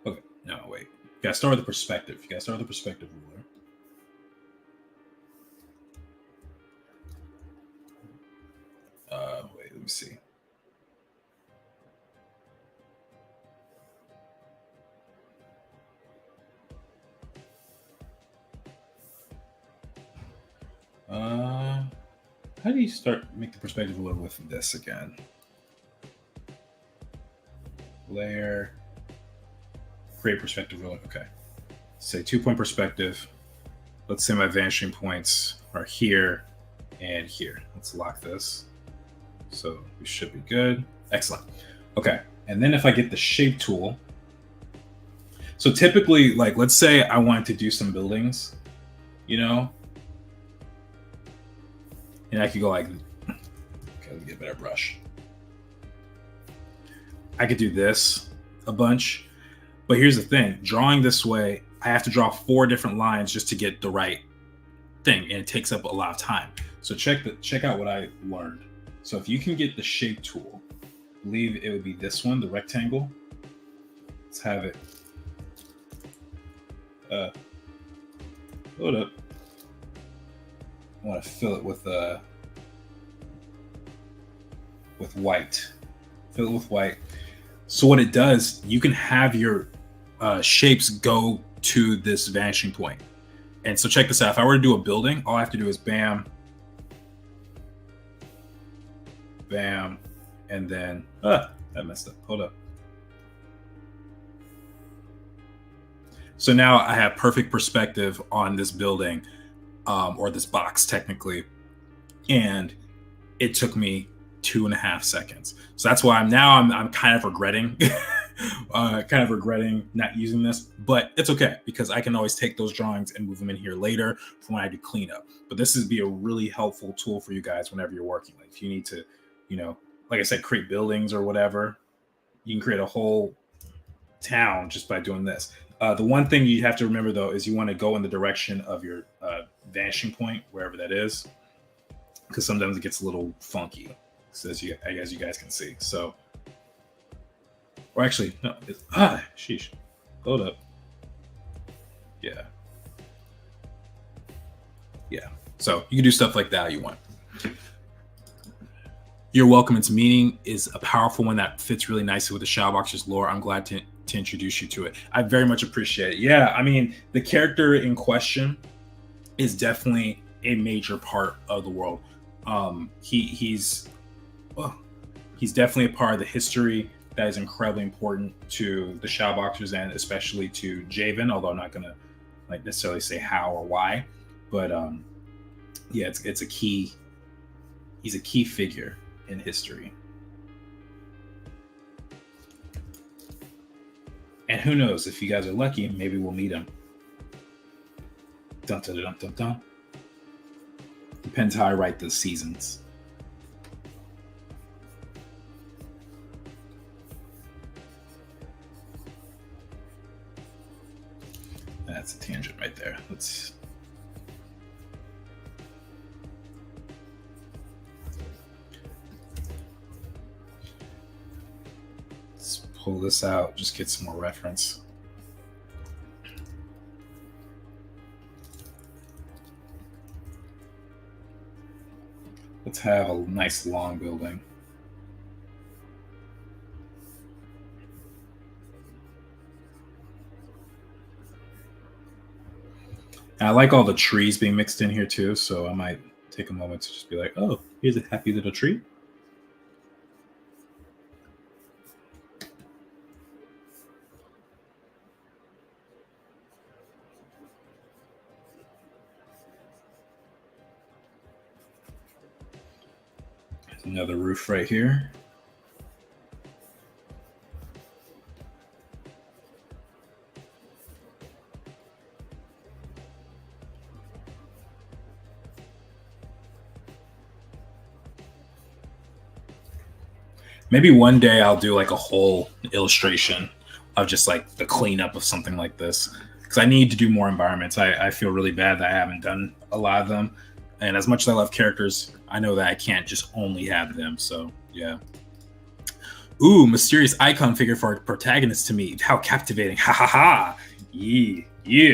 Okay, no, wait. You gotta start with the perspective. You gotta start with the perspective ruler. Wait, let me see. How do you make the perspective ruler with this again? Layer, create perspective ruler. Okay. Say 2-point perspective. Let's say my vanishing points are here. and here. Let's lock this. So we should be good. Excellent. Okay. And then if I get the shape tool, so typically, like, let's say I wanted to do some buildings, you know, and I could go like, okay, let me get a better brush. I could do this a bunch, but here's the thing: drawing this way, I have to draw 4 different lines just to get the right thing, and it takes up a lot of time. So check out what I learned. So if you can get the shape tool, I believe it would be this one, the rectangle. Let's have it. Hold up. I want to fill it with white. Fill it with white. So what it does, you can have your shapes go to this vanishing point. And so check this out. If I were to do a building, all I have to do is bam, bam, and then that messed up. Hold up. So now I have perfect perspective on this building, or this box technically, and it took me 2.5 seconds. So that's why I'm kind of regretting, not using this, but it's okay because I can always take those drawings and move them in here later for when I do cleanup. But this would be a really helpful tool for you guys whenever you're working. Like if you need to, like I said, create buildings or whatever, you can create a whole town just by doing this. The one thing you have to remember though is you want to go in the direction of your vanishing point, wherever that is, because sometimes it gets a little funky, as you guys can see. So, or actually, no, sheesh, hold up, yeah. So you can do stuff like that if you want. You're welcome. Its meaning is a powerful one that fits really nicely with the Shadowboxers lore. I'm glad to introduce you to it. I very much appreciate it. Yeah, I mean, the character in question is definitely a major part of the world. He's definitely a part of the history that is incredibly important to the Shadowboxers and especially to Javen, although I'm not gonna like necessarily say how or why, but yeah, it's a key. He's a key figure in history. And who knows, if you guys are lucky, maybe we'll meet him. Dun, dun, dun, dun, dun. Depends how I write the seasons. That's a tangent right there. Let's pull this out, just get some more reference. Let's have a nice long building. And I like all the trees being mixed in here too, so I might take a moment to just be like, oh, here's a happy little tree. Another roof right here. Maybe one day I'll do like a whole illustration of just like the cleanup of something like this, because I need to do more environments. I feel really bad that I haven't done a lot of them. And as much as I love characters, I know that I can't just only have them. So, yeah. Ooh, mysterious icon figure for a protagonist to meet. How captivating. Ha ha ha. Yeah.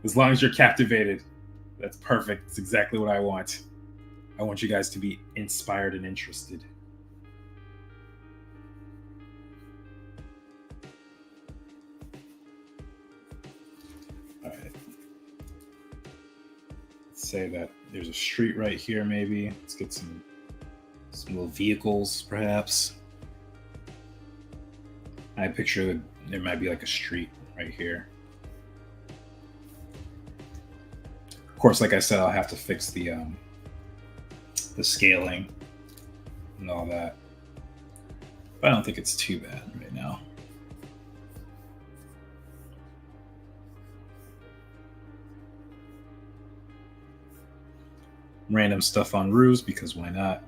As long as you're captivated, that's perfect. That's exactly what I want. I want you guys to be inspired and interested. All right. Say that there's a street right here. Maybe let's get some little vehicles, perhaps. I picture there might be like a street right here. course, like I said, I'll have to fix the scaling and all that. But I don't think it's too bad right now. Random stuff on roofs, because why not?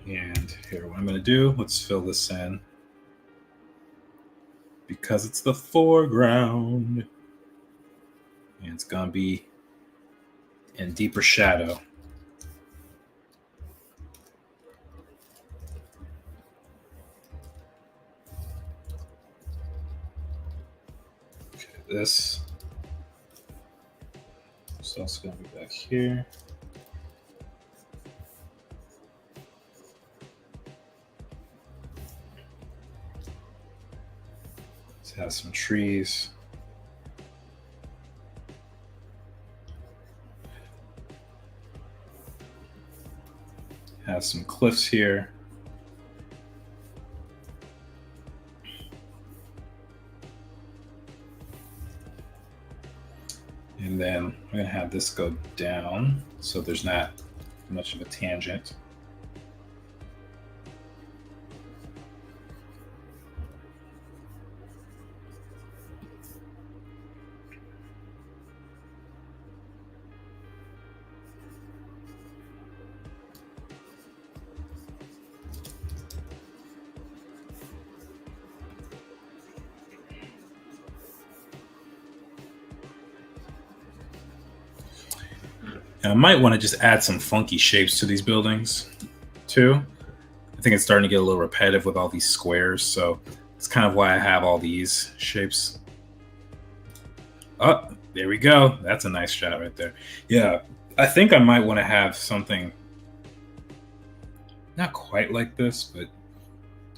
And here, what I'm going to do, let's fill this in. Because it's the foreground. And it's going to be in deeper shadow. Okay, this is also going to be back here. Let's have some trees. Have some cliffs here. And then I'm going to have this go down so there's not much of a tangent. I might want to just add some funky shapes to these buildings, too. I think it's starting to get a little repetitive with all these squares, so it's kind of why I have all these shapes. Oh, there we go. That's a nice shot right there. Yeah, I think I might want to have something not quite like this, but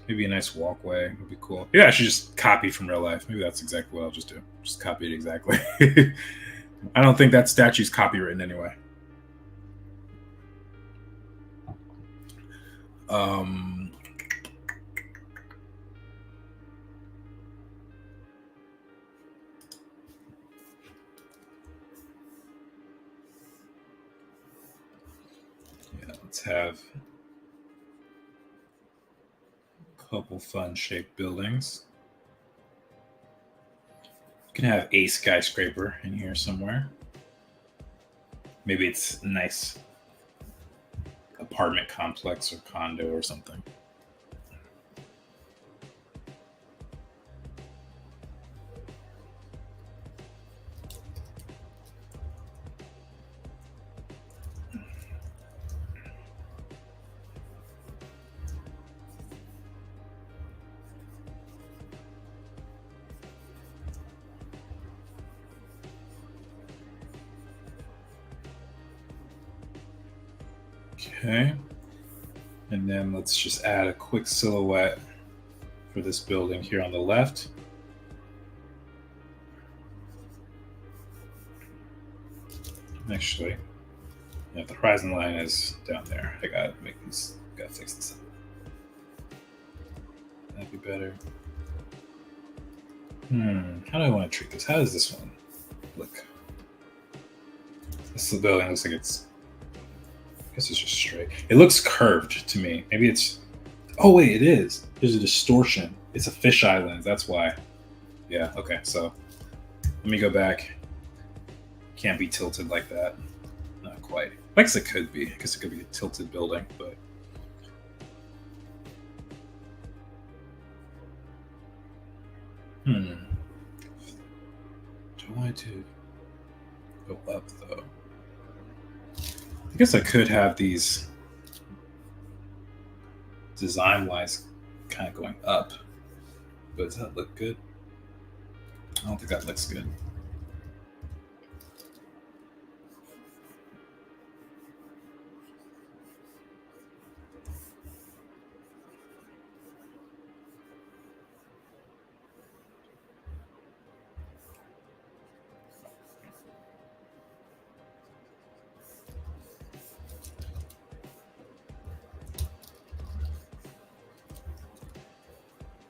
maybe a nice walkway would be cool. Yeah, I should just copy from real life. Maybe that's exactly what I'll just do. Just copy it exactly. I don't think that statue's copywritten anyway. Yeah, let's have a couple fun shaped buildings. You can have a skyscraper in here somewhere. Maybe it's a nice apartment complex or condo or something. Okay. And then let's just add a quick silhouette for this building here on the left. Actually, yeah, the horizon line is down there. I gotta fix this up. That'd be better. How do I want to treat this? How does this one look? This building looks like it's, I guess it's just straight. It looks curved to me. Maybe it's, oh wait, it is. There's a distortion. It's a fisheye lens, that's why. Yeah, okay, so let me go back. Can't be tilted like that. Not quite. I guess it could be, because it could be a tilted building, but do I want to go up though? I guess I could have these design-wise kind of going up, but does that look good? I don't think that looks good.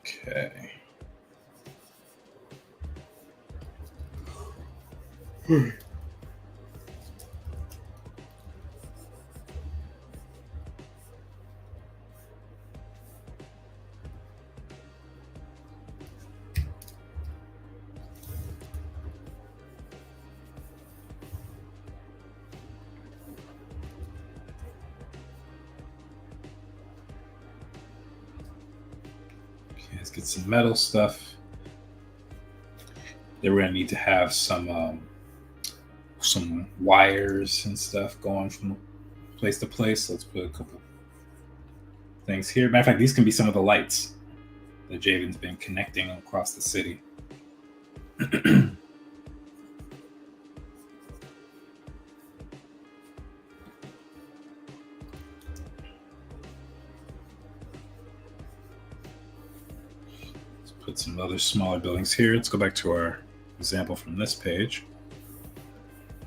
Okay. Let's get some metal stuff. Then we're gonna need to have some wires and stuff going from place to place. Let's put a couple things here. Matter of fact, these can be some of the lights that Javen's been connecting across the city. Put some other smaller buildings here. Let's go back to our example from this page.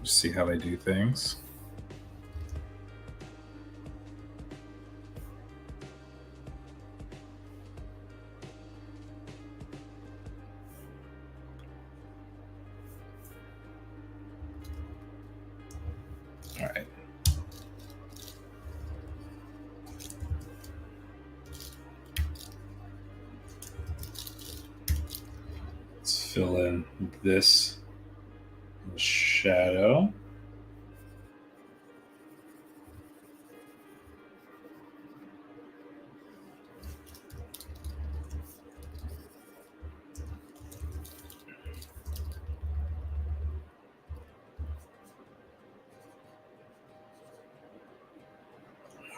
Just see how they do things. All right. Let's fill in this shadow.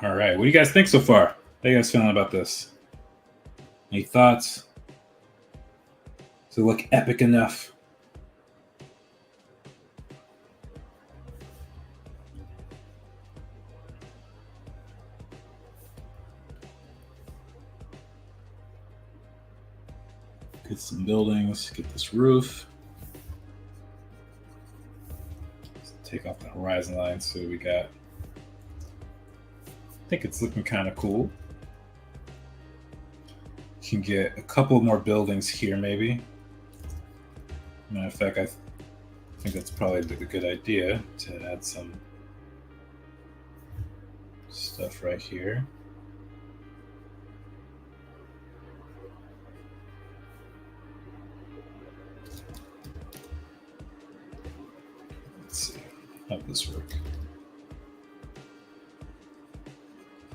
All right, what do you guys think so far? How are you guys feeling about this? Any thoughts? Does it look epic enough? Get some buildings, get this roof. Let's take off the horizon line so we got. I think it's looking kind of cool. Can get a couple more buildings here, maybe. Matter of fact, I think that's probably a good idea to add some stuff right here. Let's see, how does this work?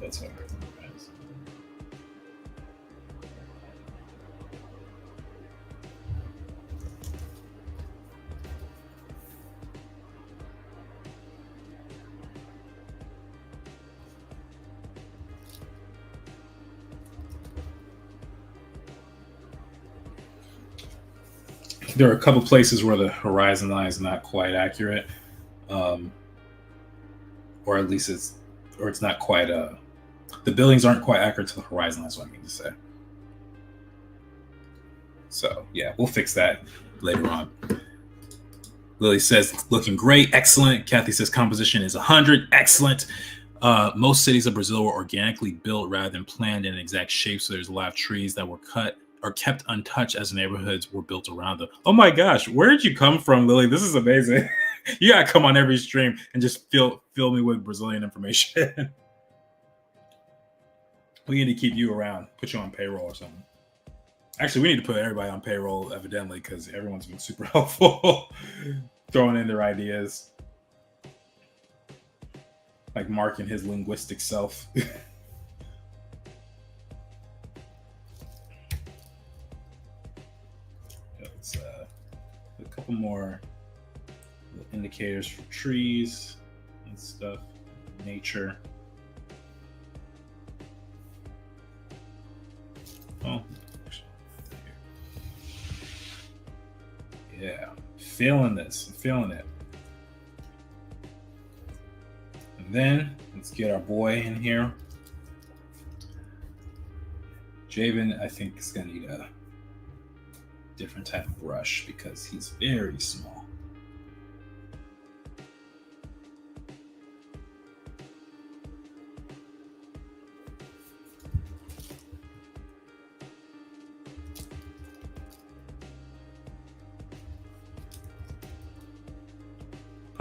That's how it works. There are a couple places where the horizon line is not quite accurate, or at least it's not quite. The buildings aren't quite accurate to the horizon line. That's what I mean to say. So yeah, we'll fix that later on. Lily says looking great, excellent. Kathy says composition is 100, excellent. Most cities of Brazil were organically built rather than planned in an exact shape. So there's a lot of trees that were cut or kept untouched as neighborhoods were built around them. Oh my gosh, where did you come from, Lily? This is amazing. You gotta come on every stream and just fill me with Brazilian information. We need to keep you around, put you on payroll or something. Actually, we need to put everybody on payroll, evidently, because everyone's been super helpful, throwing in their ideas. Like Mark and his linguistic self. Let's a couple more indicators for trees and stuff, nature. Oh, yeah, feeling this, I'm feeling it. And then let's get our boy in here. Javen, I think, is gonna need a different type of brush because he's very small.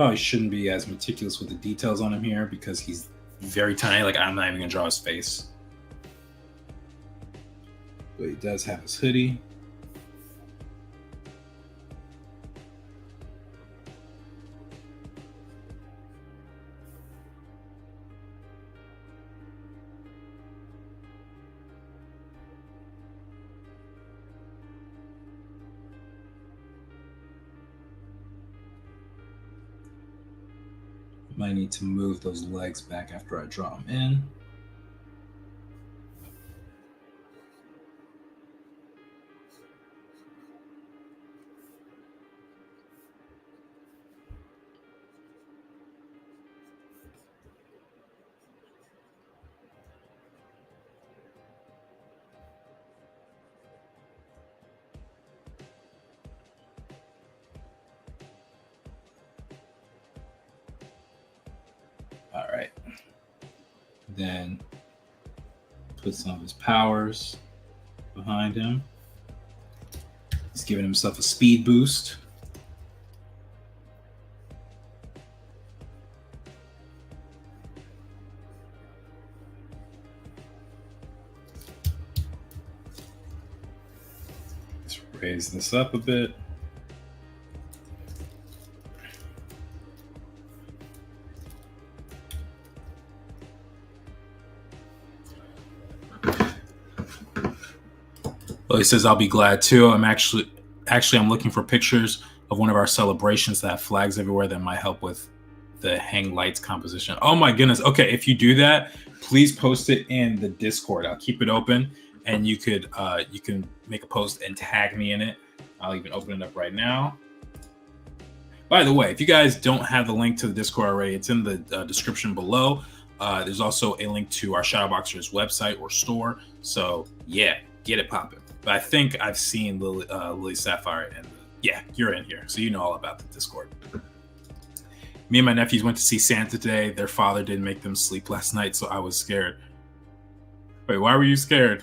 Probably shouldn't be as meticulous with the details on him here because he's very tiny. Like, I'm not even gonna draw his face. But he does have his hoodie. Might need to move those legs back after I draw them in. All right. Then put some of his powers behind him. He's giving himself a speed boost. Let's raise this up a bit. Well, he says, I'll be glad too. I'm actually I'm looking for pictures of one of our celebrations that have flags everywhere that might help with the hang lights composition. Oh my goodness. Okay, if you do that, please post it in the Discord. I'll keep it open and you can make a post and tag me in it. I'll even open it up right now. By the way, if you guys don't have the link to the Discord already, it's in the description below. There's also a link to our Shadowboxers website or store. So yeah, get it popping. But I think I've seen Lily Sapphire, and yeah, you're in here, so you know all about the Discord. Me and my nephews went to see Santa today. Their father didn't make them sleep last night, so I was scared. Wait, why were you scared?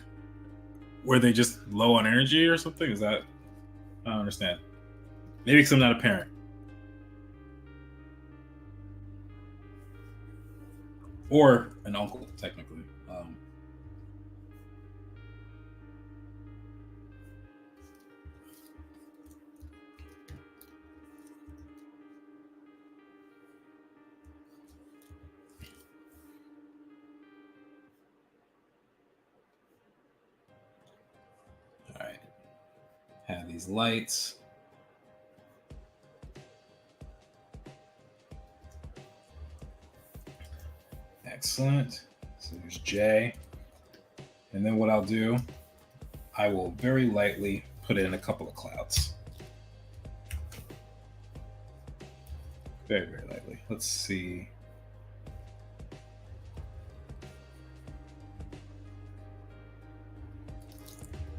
Were they just low on energy or something? Is that? I don't understand. Maybe because I'm not a parent. Or an uncle, technically. All right. Have these lights. Excellent. So there's J. And then what I'll do, I will very lightly put in a couple of clouds. Very, very lightly. Let's see.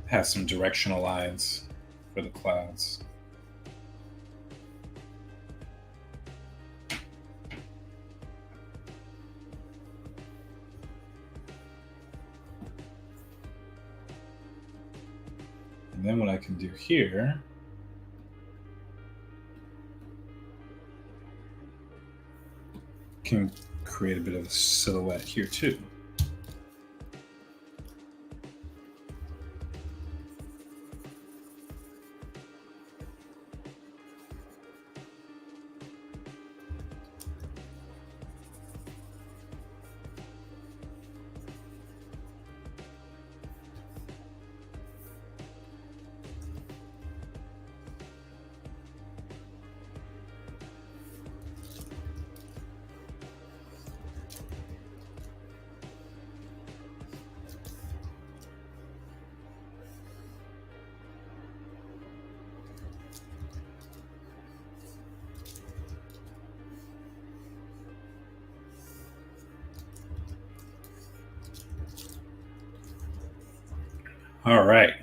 Have some directional lines for the clouds. And then what I can do here can create a bit of a silhouette here too. All right.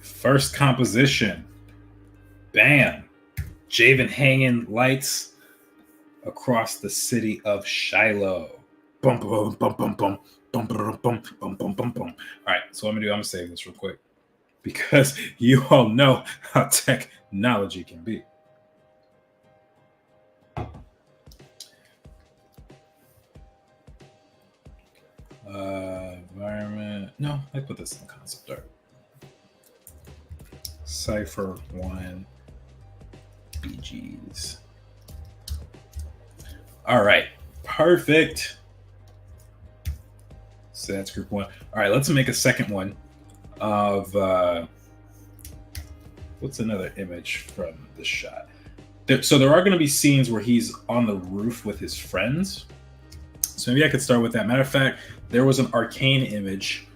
First composition. Bam. Javen hanging lights across the city of Shiloh. Bum, bum, bum, bum, bum, bum, bum, bum, bum, bum, bum, bum. All right. So what I'm going to do, I'm going to save this real quick because you all know how technology can be. No, I put this in concept art. Cypher 1 BGs. All right, perfect. So that's group 1. All right, let's make a second one of what's another image from this shot? So there are going to be scenes where he's on the roof with his friends. So maybe I could start with that. Matter of fact, there was an arcane image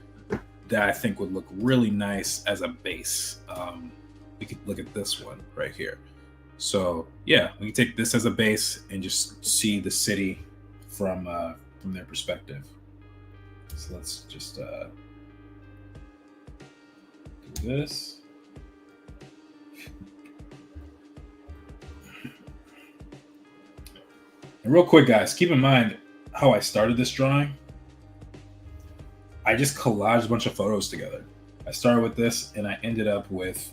that I think would look really nice as a base. We could look at this one right here. So yeah, we can take this as a base and just see the city from their perspective. So let's just do this. And real quick, guys, keep in mind how I started this drawing. I just collaged a bunch of photos together. I started with this and I ended up with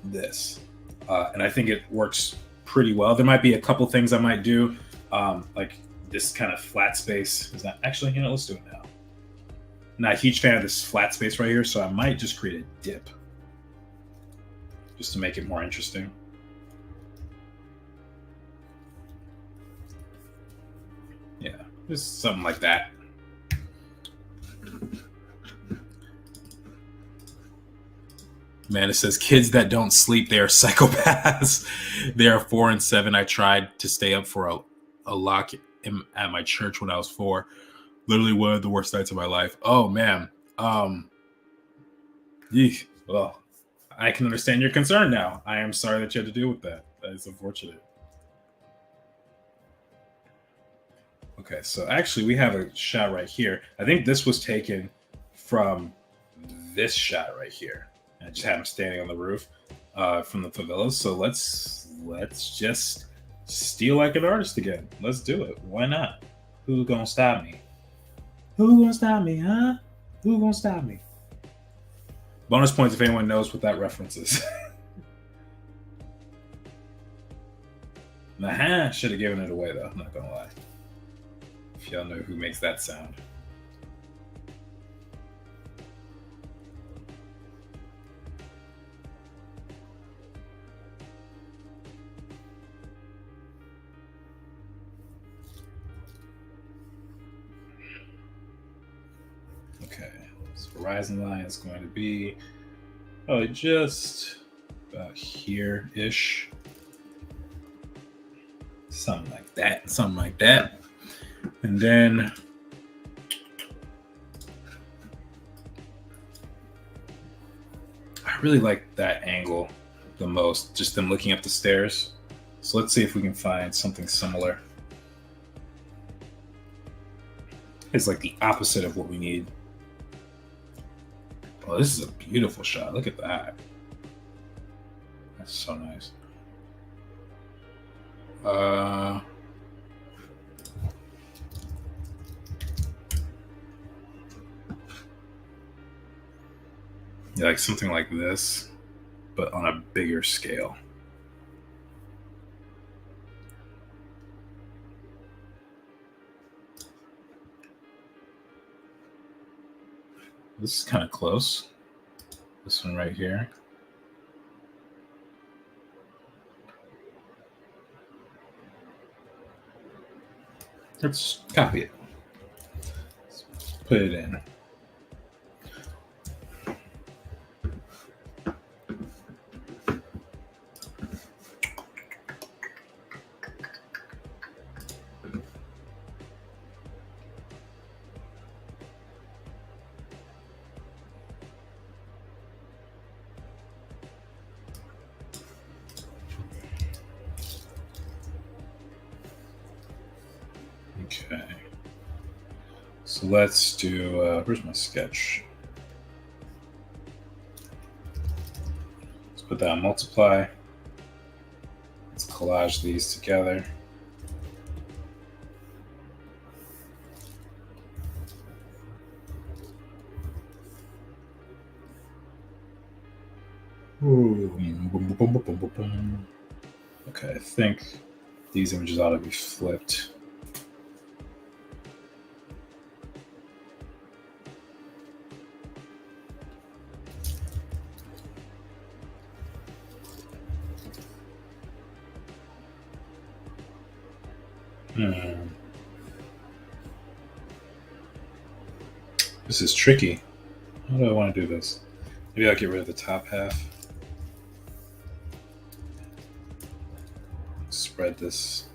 this. And I think it works pretty well. There might be a couple things I might do, like this kind of flat space. Is that actually, let's do it now. Not a huge fan of this flat space right here, so I might just create a dip just to make it more interesting. Yeah, just something like that. Man, it says kids that don't sleep, they are psychopaths. They are 4 and 7. I tried to stay up for a lock at my church when I was 4. Literally one of the worst nights of my life. Oh man. Well, I can understand your concern now. I am sorry that you had to deal with that. That is unfortunate. Okay, so actually we have a shot right here. I think this was taken from this shot right here. I just had him standing on the roof from the favelas. So let's just steal like an artist again. Let's do it. Why not? Who's gonna stop me? Who gonna stop me, huh? Who gonna stop me? Bonus points if anyone knows what that reference is. Nah, should have given it away though. I'm not gonna lie. If y'all know who makes that sound. Okay, so horizon line is going to be just about here-ish. Something like that. And then I really like that angle the most, just them looking up the stairs. So let's see if we can find something similar. It's like the opposite of what we need. Oh, this is a beautiful shot. Look at that. That's so nice. Yeah, like something like this, but on a bigger scale. This is kind of close. This one right here. Let's copy it. Let's put it in. Okay. So let's do, where's my sketch? Let's put that on multiply. Let's collage these together. Okay, I think these images ought to be flipped. This is tricky. How do I want to do this? Maybe I'll get rid of the top half. Spread this.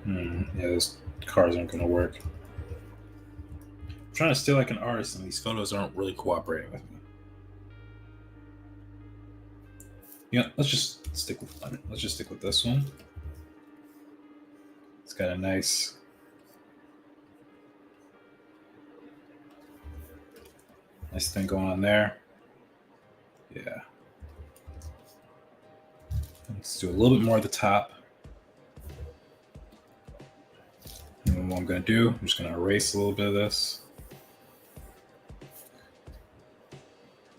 Yeah, those cars aren't going to work. I'm trying to stay like an artist, and these photos aren't really cooperating with me. Yeah, let's just stick with one. Let's just stick with this one. It's got a nice thing going on there. Yeah. Let's do a little bit more at the top. And what I'm going to do, I'm just going to erase a little bit of this.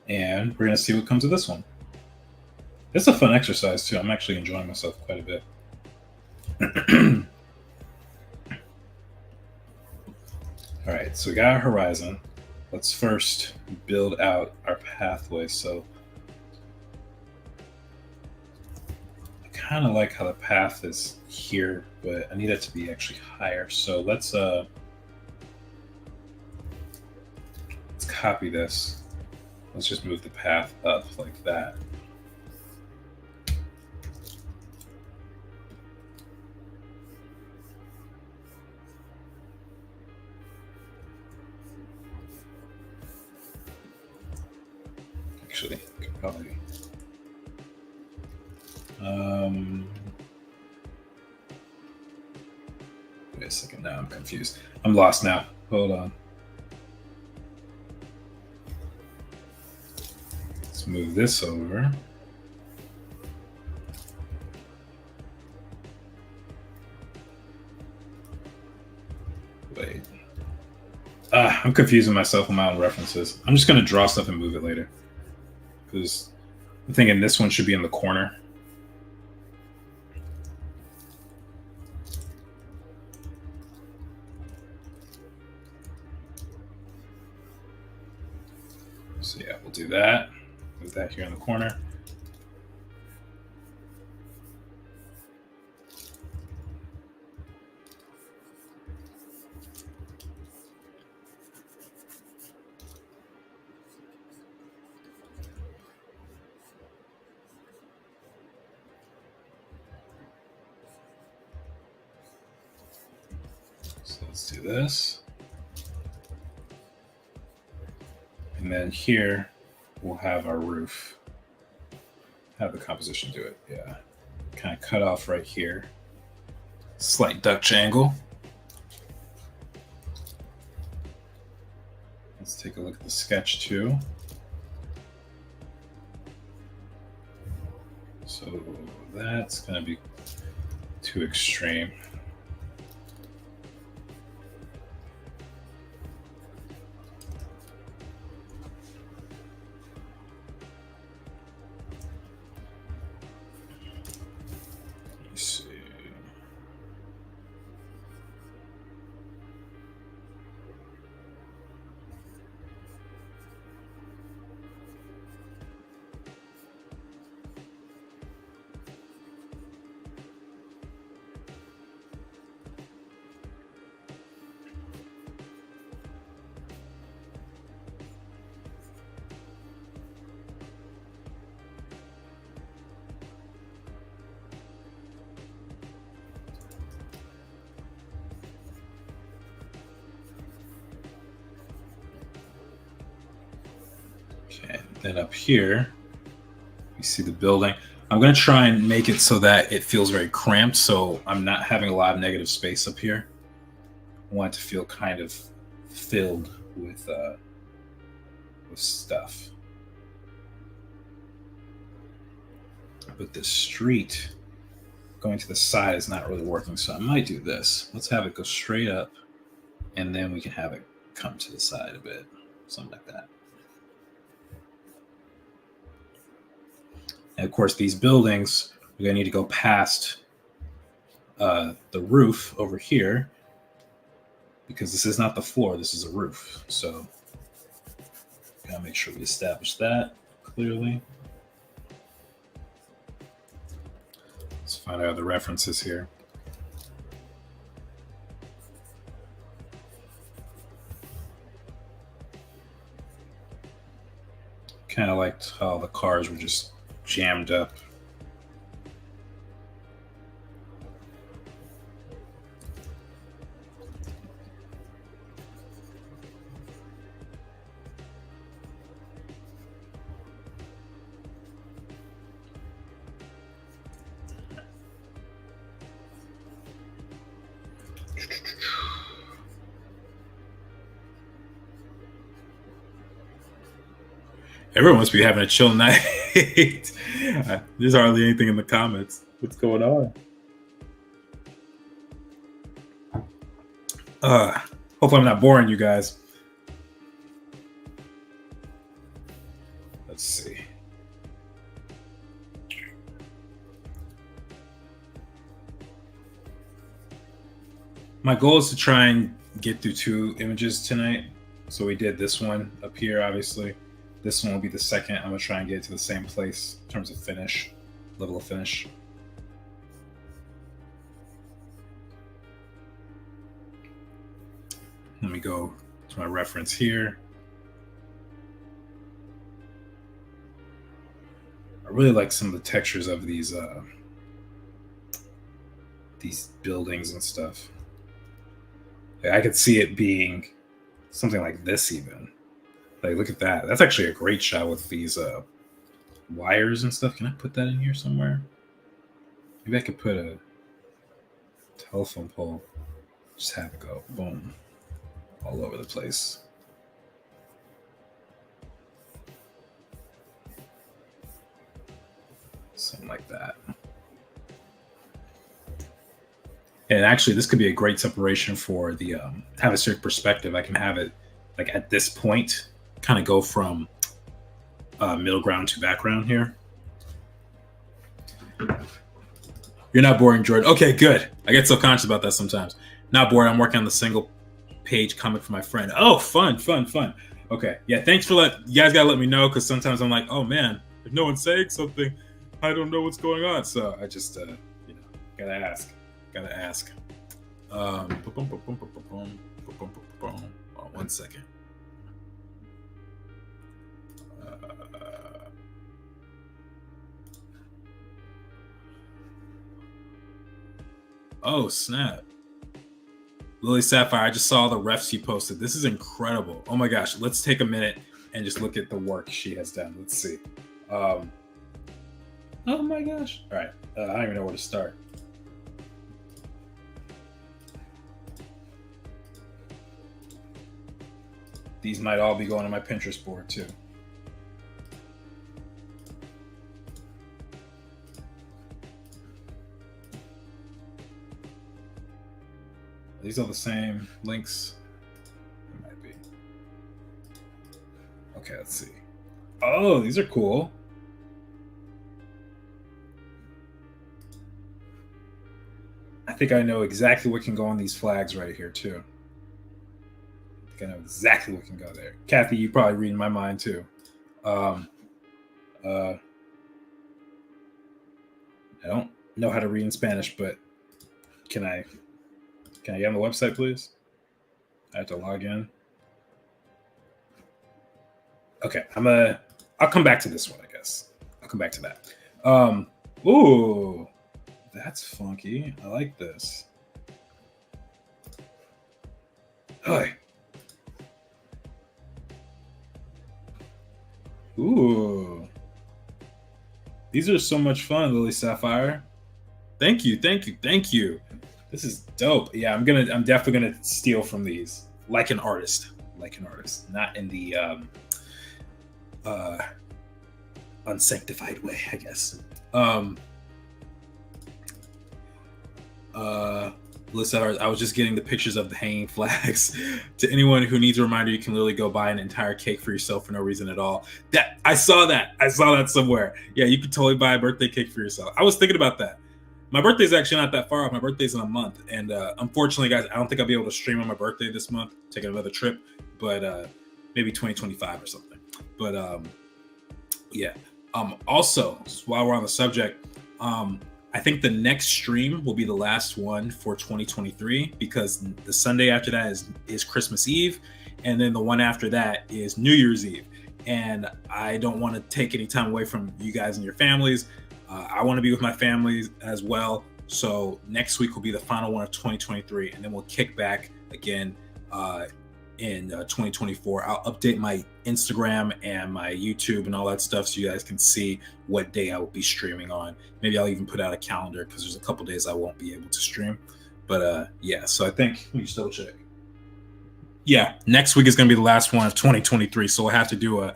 And we're going to see what comes of this one. It's a fun exercise, too. I'm actually enjoying myself quite a bit. All right, so we got our horizon. Let's first build out our pathway. So I kind of like how the path is here, but I need it to be actually higher. So let's copy this. Let's just move the path up like that. Actually, I could probably. Wait a second. Now I'm confused. I'm lost now. Hold on. Let's move this over. Wait. I'm confusing myself on my own references. I'm just going to draw stuff and move it later. Because I'm thinking this one should be in the corner. So yeah, we'll do that. Move that here in the corner. So let's do this. And then here we'll have our roof. Have the composition do it. Yeah. Kind of cut off right here. Slight Dutch angle. Let's take a look at the sketch too. So that's going to be too extreme. Let's see. Okay, then up here, you see the building. I'm going to try and make it so that it feels very cramped, so I'm not having a lot of negative space up here. I want it to feel kind of filled with stuff. But the street going to the side is not really working, so I might do this. Let's have it go straight up, and then we can have it come to the side a bit, something like that. And of course, these buildings, we're going to need to go past the roof over here, because this is not the floor, this is a roof. So Gotta make sure we establish that clearly. Let's find out the references here. Kind of liked how the cars were just jammed up. Everyone must be having a chill night. There's hardly anything in the comments. What's going on? Hopefully I'm not boring you guys. Let's see. My goal is to try and get through 2 images tonight. So we did this one up here, obviously. This one will be the second. I'm going to try and get to the same place in terms of finish, level of finish. Let me go to my reference here. I really like some of the textures of these buildings and stuff. I could see it being something like this even. Like, look at that. That's actually a great shot with these wires and stuff. Can I put that in here somewhere? Maybe I could put a telephone pole. Just have it go boom all over the place. Something like that. And actually, this could be a great separation for the atmospheric perspective. I can have it like at this point, kind of go from middle ground to background here. You're not boring, Jordan. Okay, good. I get so conscious about that sometimes. Not bored. I'm working on the single page comic for my friend. Oh, fun. Okay, yeah. Thanks for you guys gotta let me know, because sometimes I'm like, oh man, if no one's saying something, I don't know what's going on. So I just gotta ask. Oh, 1 second. Oh, snap. Lily Sapphire, I just saw the refs you posted. This is incredible. Oh my gosh. Let's take a minute and just look at the work she has done. Let's see. Oh my gosh. All right. I don't even know where to start. These might all be going on my Pinterest board too. These are the same links. It might be. Okay, let's see. Oh, these are cool. I think I know exactly what can go on these flags right here too. I know exactly what can go there. Kathy, you probably reading my mind too. I don't know how to read in Spanish, but can I get on the website, please? I have to log in. Okay, I'll come back to this one, I guess. I'll come back to that. Ooh, that's funky. I like this. Hi. Ooh. These are so much fun, Lily Sapphire. Thank you. This is dope. Yeah, I'm definitely gonna steal from these. Like an artist. Not in the unsanctified way, I guess. Listen, I was just getting the pictures of the hanging flags. To anyone who needs a reminder, you can literally go buy an entire cake for yourself for no reason at all. I saw that somewhere. Yeah, you could totally buy a birthday cake for yourself. I was thinking about that. My birthday's actually not that far off. My birthday's in a month. And unfortunately, guys, I don't think I'll be able to stream on my birthday this month, taking another trip, but maybe 2025 or something. But yeah. Also, while we're on the subject, I think the next stream will be the last one for 2023 because the Sunday after that is Christmas Eve, and then the one after that is New Year's Eve. And I don't want to take any time away from you guys and your families. I want to be with my family as well. So next week will be the final one of 2023, and then we'll kick back again in 2024. I'll update my Instagram and my YouTube and all that stuff so you guys can see what day I will be streaming on. Maybe I'll even put out a calendar because there's a couple days I won't be able to stream. But yeah, so I think, let me just double check. Yeah, next week is going to be the last one of 2023. So we'll have to do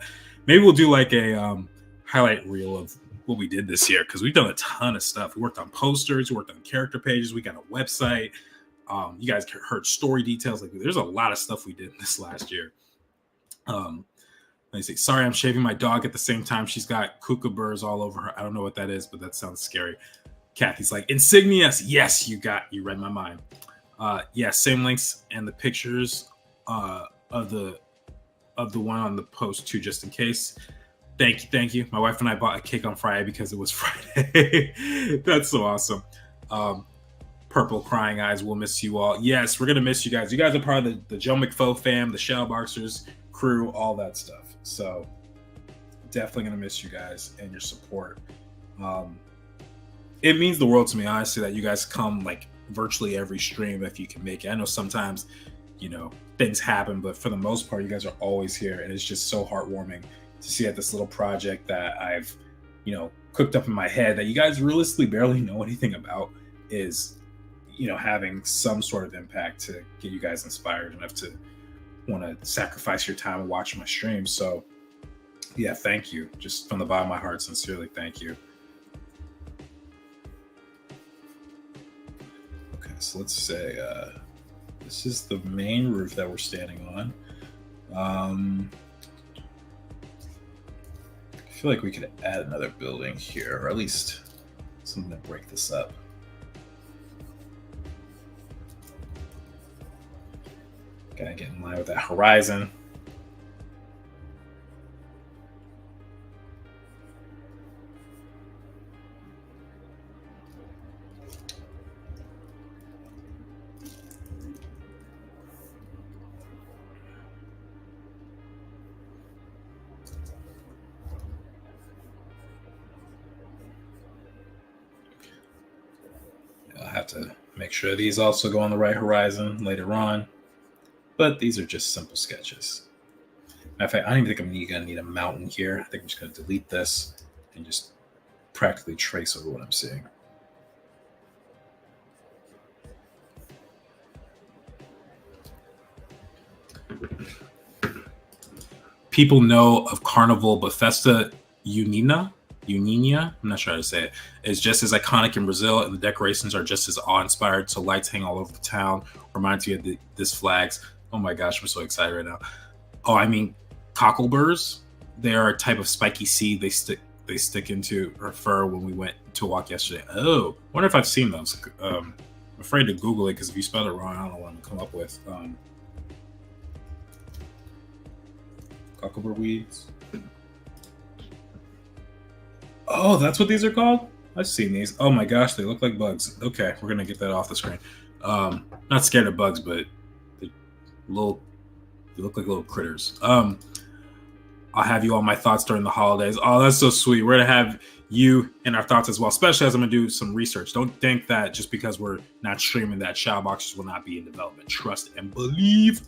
maybe we'll do like a highlight reel of what we did this year because we've done a ton of stuff. We worked on posters, we worked on character pages, we got a website. You guys heard story details. Like there's a lot of stuff we did this last year. Let me see. Sorry, I'm shaving my dog at the same time. She's got kookaburras all over her. I don't know what that is, but that sounds scary. Kathy's like, insignias. Yes, you read my mind. Yeah, same links and the pictures of the one on the post too, just in case. Thank you. My wife and I bought a cake on Friday because it was Friday. That's so awesome. Purple Crying Eyes, we'll miss you all. Yes, we're going to miss you guys. You guys are part of the Joe McFo fam, the Shadow.boxers crew, all that stuff. So definitely going to miss you guys and your support. It means the world to me, honestly, that you guys come like virtually every stream if you can make it. I know sometimes, things happen, but for the most part, you guys are always here. And it's just so heartwarming to see that this little project that I've, cooked up in my head that you guys realistically barely know anything about is having some sort of impact to get you guys inspired enough to want to sacrifice your time and watch my streams. So yeah, thank you. Just from the bottom of my heart, sincerely, thank you. Okay, so let's say this is the main roof that we're standing on. I feel like we could add another building here, or at least something to break this up. Gotta get in line with that horizon. I'll have to make sure these also go on the right horizon later on. But these are just simple sketches. Matter of fact, I don't even think I'm going to need a mountain here. I think I'm just going to delete this and just practically trace over what I'm seeing. People know of Carnival, but Festa Junina, I'm not sure how to say it, is just as iconic in Brazil, and the decorations are just as awe-inspired. So lights hang all over the town. Reminds you of this flags. Oh my gosh, I'm so excited right now. Oh, I mean, cockleburs. They are a type of spiky seed they stick into her fur when we went to walk yesterday. Oh, wonder if I've seen those. I'm afraid to Google it because if you spell it wrong, I don't know what I'm gonna come up with. Cocklebur weeds. Oh, that's what these are called? I've seen these. Oh my gosh, they look like bugs. Okay, we're gonna get that off the screen. Not scared of bugs, but they look like little critters. I'll have you all my thoughts during the holidays. Oh, that's so sweet. We're gonna have you in our thoughts as well, especially as I'm gonna do some research. Don't think that just because we're not streaming that Shadowboxers will not be in development. Trust and believe.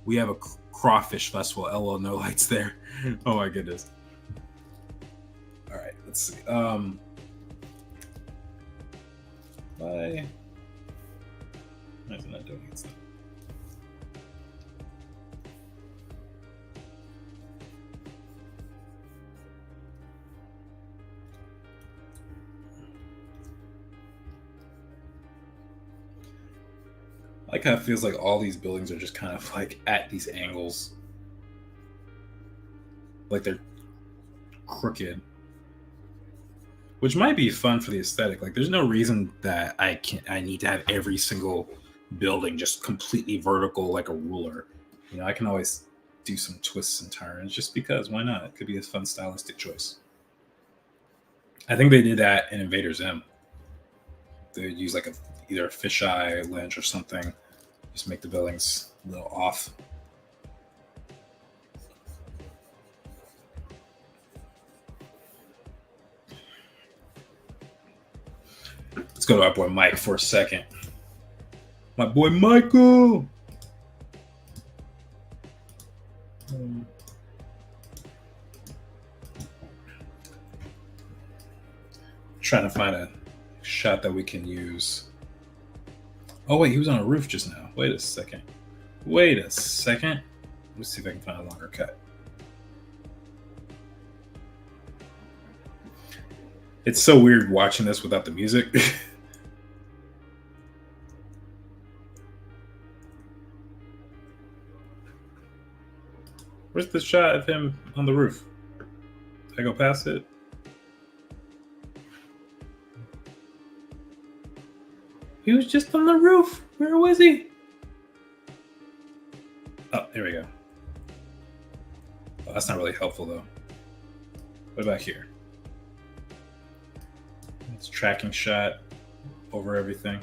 We have a crawfish festival. LOL, no lights there. Oh my goodness. All right, let's see. Why is it not doing it? I like how it feels like all these buildings are just kind of like at these angles. Like they're crooked. Which might be fun for the aesthetic. Like there's no reason that I need to have every single building just completely vertical like a ruler. I can always do some twists and turns just because why not? It could be a fun stylistic choice. I think they did that in Invader Zim. They would use like either a fisheye lens or something, just make the buildings a little off. Let's go to our boy Mike for a second. My boy Michael. Trying to find a shot that we can use. Oh wait, he was on a roof just now. Wait a second. Let's see if I can find a longer cut. It's so weird watching this without the music. Where's the shot of him on the roof? Did I go past it? He was just on the roof. Where was he? Oh, there we go. Oh, that's not really helpful, though. What about here? It's tracking shot over everything.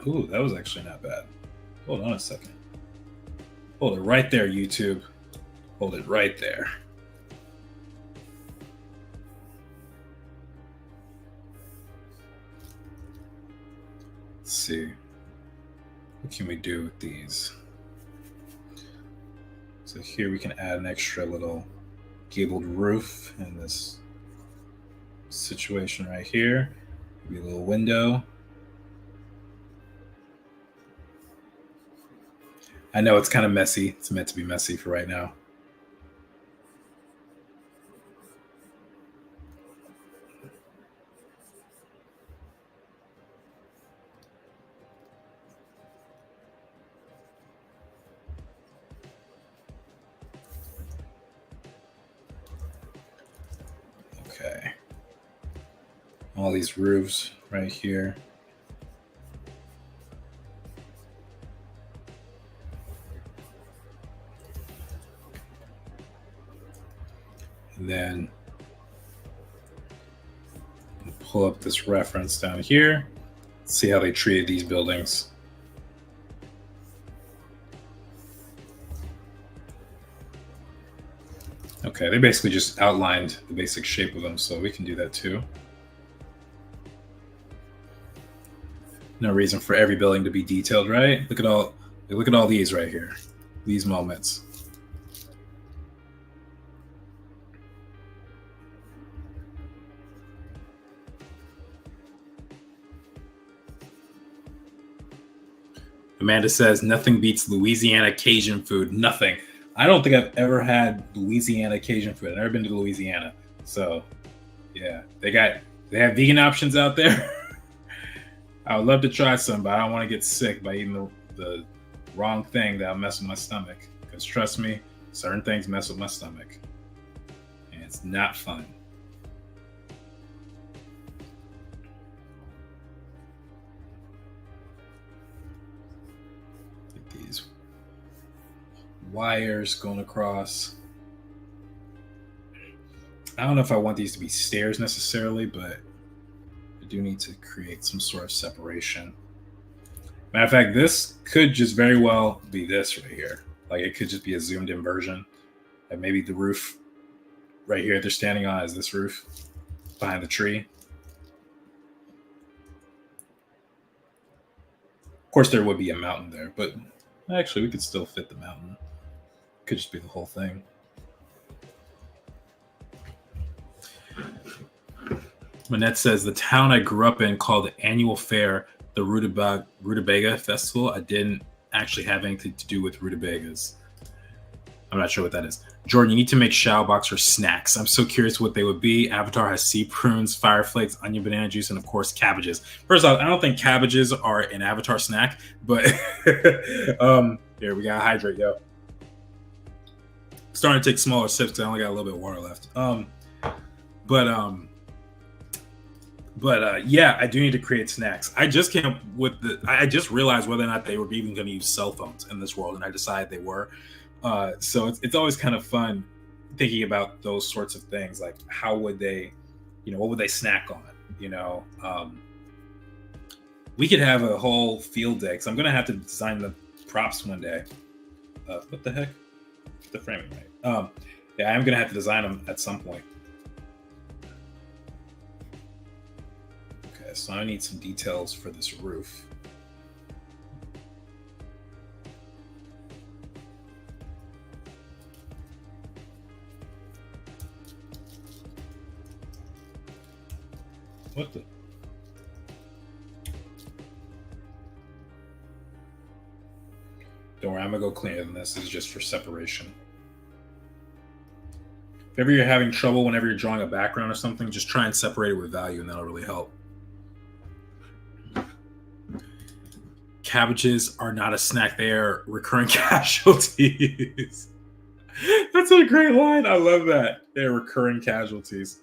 Ooh, that was actually not bad. Hold on a second. Hold it right there, YouTube. Hold it right there. Let's see. What can we do with these? So here we can add an extra little gabled roof in this situation right here. Maybe a little window. I know it's kind of messy. It's meant to be messy for right now. Okay. All these roofs right here. And then pull up this reference down here. See how they treated these buildings. Okay, they basically just outlined the basic shape of them, so we can do that too. No reason for every building to be detailed, right? Look at all these right here. These moments. Amanda says, nothing beats Louisiana Cajun food. Nothing. I don't think I've ever had Louisiana Cajun food. I've never been to Louisiana. So, yeah. They have vegan options out there. I would love to try some, but I don't want to get sick by eating the wrong thing that'll mess with my stomach. Because trust me, certain things mess with my stomach. And it's not fun. These wires going across. I don't know if I want these to be stairs necessarily, but I do need to create some sort of separation. Matter of fact, this could just very well be this right here. Like it could just be a zoomed in version. And maybe the roof right here they're standing on is this roof behind the tree. Of course, there would be a mountain there, but actually, we could still fit the mountain. Could just be the whole thing. Manette says, the town I grew up in called the annual fair the Rutabaga Festival. I didn't actually have anything to do with rutabagas. I'm not sure what that is. Jordan, you need to make shadow.boxers snacks. I'm so curious what they would be. Avatar has sea prunes, fire flakes, onion banana juice, and of course cabbages. First off, I don't think cabbages are an Avatar snack, but here we gotta hydrate, yo. Starting to take smaller sips because I only got a little bit of water left. Yeah, I do need to create snacks. I just came up with I just realized whether or not they were even going to use cell phones in this world, and I decided they were. So it's always kind of fun thinking about those sorts of things, like how would they, what would they snack on? We could have a whole field day because I'm gonna have to design the props one day. What the heck? The framing right. Yeah, I'm gonna have to design them at some point. Okay, so I need some details for this roof. What the? Don't worry, I'm gonna go cleaner than this. This is just for separation. If ever you're having trouble whenever you're drawing a background or something, just try and separate it with value, and that'll really help. Cabbages are not a snack; they are recurring casualties. That's a great line. I love that. They're recurring casualties.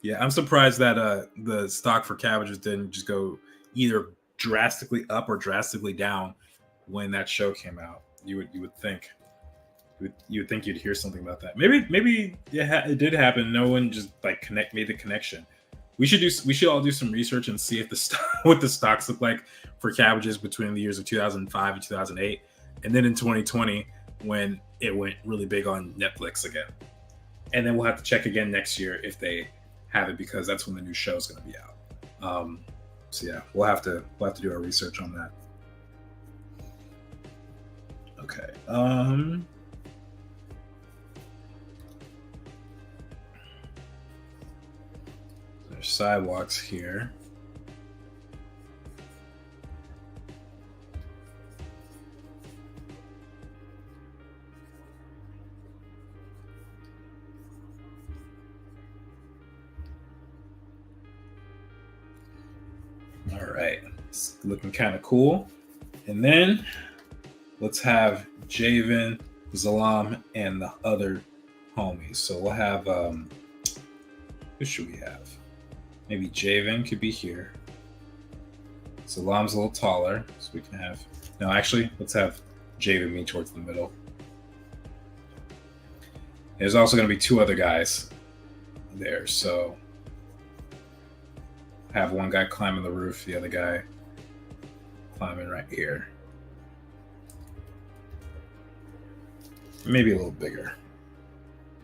Yeah, I'm surprised that the stock for cabbages didn't just go either drastically up or drastically down when that show came out. You would think you would think you'd hear something about that. Maybe it did happen. No one just like made the connection. We should all do some research and see if what the stocks look like for cabbages between the years of 2005 and 2008, and then in 2020 when it went really big on Netflix again. And then we'll have to check again next year if they have it, because that's when the new show is going to be out. So yeah, we'll have to do our research on that. Okay. There's sidewalks here. All right, it's looking kind of cool. And then let's have Javen, Zalam, and the other homies. So we'll have who should we have? Maybe Javen could be here. Zalam's a little taller, so we can have. No, actually, let's have Javen me towards the middle. There's also going to be two other guys there, so have one guy climbing the roof, the other guy climbing right here. Maybe a little bigger.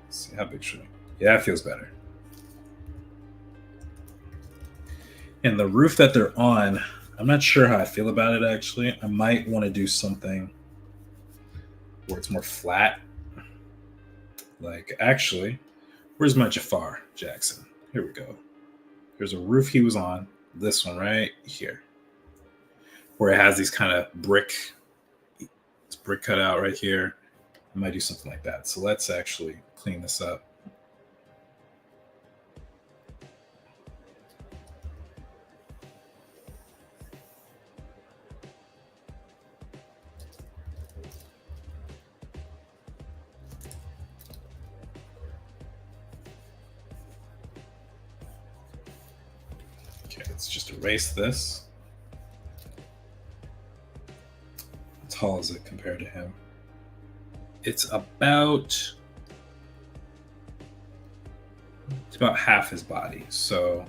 Let's see, how big should I? Yeah, that feels better. And the roof that they're on, I'm not sure how I feel about it, actually. I might want to do something where it's more flat. Like, actually, where's my Jafar Jackson? Here we go. There's a roof he was on, this one right here, where it has these kind of brick cut out right here. I might do something like that. So let's actually clean this up. Okay, let's just erase this. How tall is it compared to him? It's about half his body, so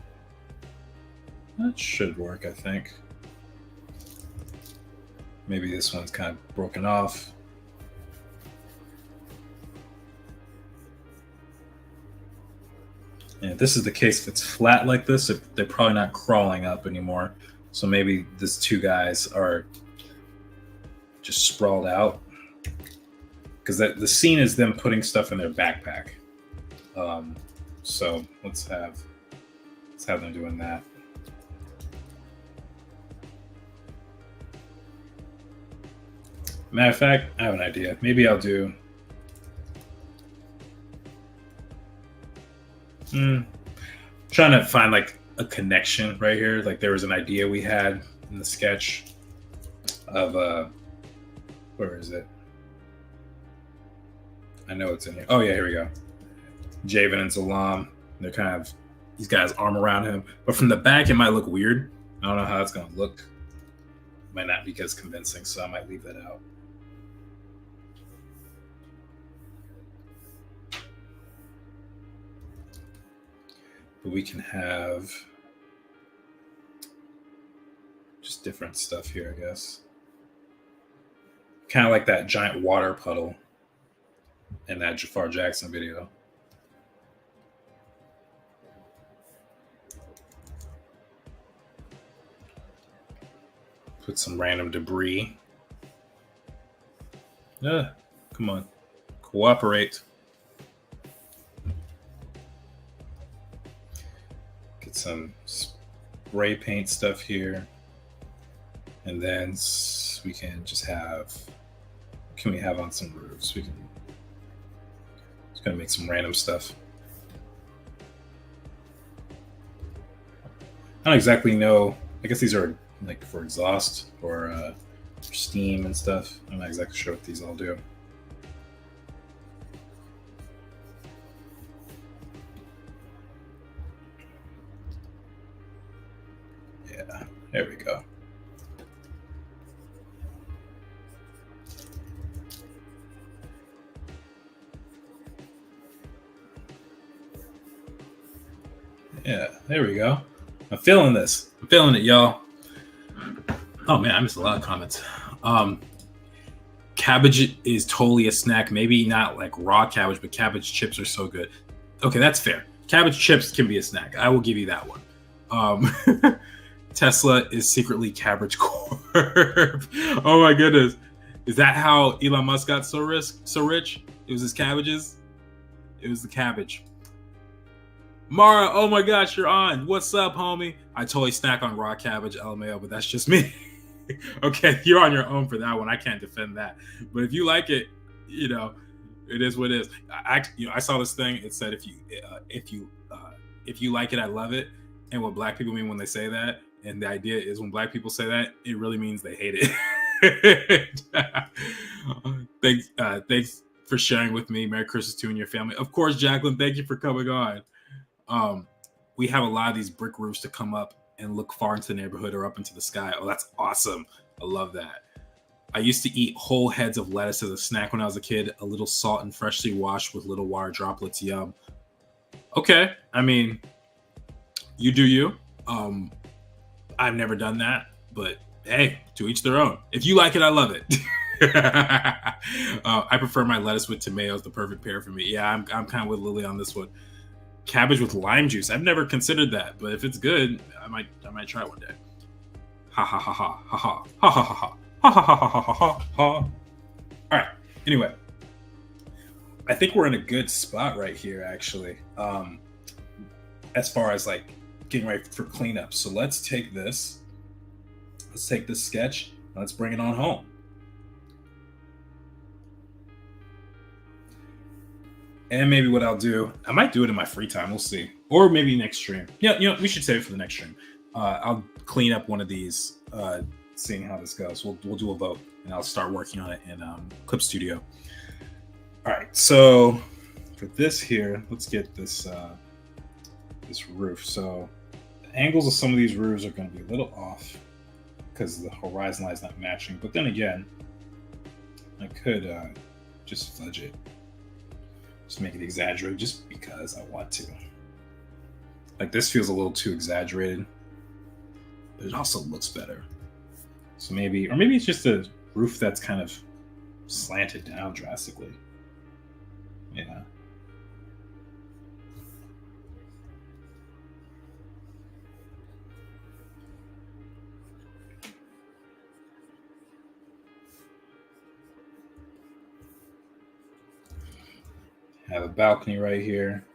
that should work, I think. Maybe this one's kind of broken off. And if this is the case, if it's flat like this, they're probably not crawling up anymore. So maybe these two guys are just sprawled out. Because the scene is them putting stuff in their backpack. So let's have them doing that. Matter of fact, I have an idea. Maybe I'll do. Trying to find like a connection right here. Like there was an idea we had in the sketch of where is it? I know it's in here. Oh yeah, here we go. Javen and Zalam. They're kind of, these guys arm around him, but from the back it might look weird. I don't know how it's gonna look. Might not be as convincing, so I might leave that out. but we can have just different stuff here, I guess. Kind of like that giant water puddle in that Jafar Jackson video. Put some random debris. Come on. Cooperate. Get some spray paint stuff here. And then we can just have, what can we have on some roofs? We can, just gonna make some random stuff. I don't exactly know. I guess these are like for exhaust or steam and stuff. I'm not exactly sure what these all do. Yeah, there we go. Yeah, there we go. I'm feeling this. I'm feeling it, y'all. Oh man, I missed a lot of comments. Cabbage is totally a snack. Maybe not like raw cabbage, but cabbage chips are so good. Okay, that's fair. Cabbage chips can be a snack. I will give you that one. Tesla is secretly Cabbage Corp. Oh my goodness. Is that how Elon Musk got so rich? It was his cabbages? It was the cabbage. Mara, oh my gosh, you're on. What's up, homie? I totally snack on raw cabbage, LMAO, but that's just me. Okay, you're on your own for that one. I can't defend that. But if you like it, you know, it is what it is. I saw this thing. It said if you like it, I love it. And what black people mean when they say that, and the idea is when black people say that, it really means they hate it. Thanks for sharing with me. Merry Christmas to you and your family. Of course, Jacqueline, thank you for coming on. We have a lot of these brick roofs to come up and look far into the neighborhood or up into the sky. Oh, that's awesome. I love that. I used to eat whole heads of lettuce as a snack when I was a kid. A little salt and freshly washed with little water droplets. Yum. Okay. I mean, you do you. I've never done that, but hey, to each their own. If you like it, I love it. I prefer my lettuce with tomatoes, the perfect pair for me. Yeah, I'm kind of with Lily on this one. Cabbage with lime juice. I've never considered that, but if it's good, I might try it one day. Ha ha ha ha ha ha ha ha ha ha ha ha ha ha ha. All right. Anyway, I think we're in a good spot right here, actually. As far as like getting ready for cleanup. So let's take this. Let's take this sketch. Let's bring it on home. And maybe what I'll do, I might do it in my free time. We'll see. Or maybe next stream. Yeah, we should save it for the next stream. I'll clean up one of these, seeing how this goes. We'll do a vote, and I'll start working on it in Clip Studio. All right, so for this here, let's get this this roof. So the angles of some of these roofs are going to be a little off because the horizon line is not matching. But then again, I could just fudge it. Just make it exaggerated just because I want to. Like this feels a little too exaggerated, but it also looks better. So maybe it's just a roof that's kind of slanted down drastically. Yeah. Have a balcony right here.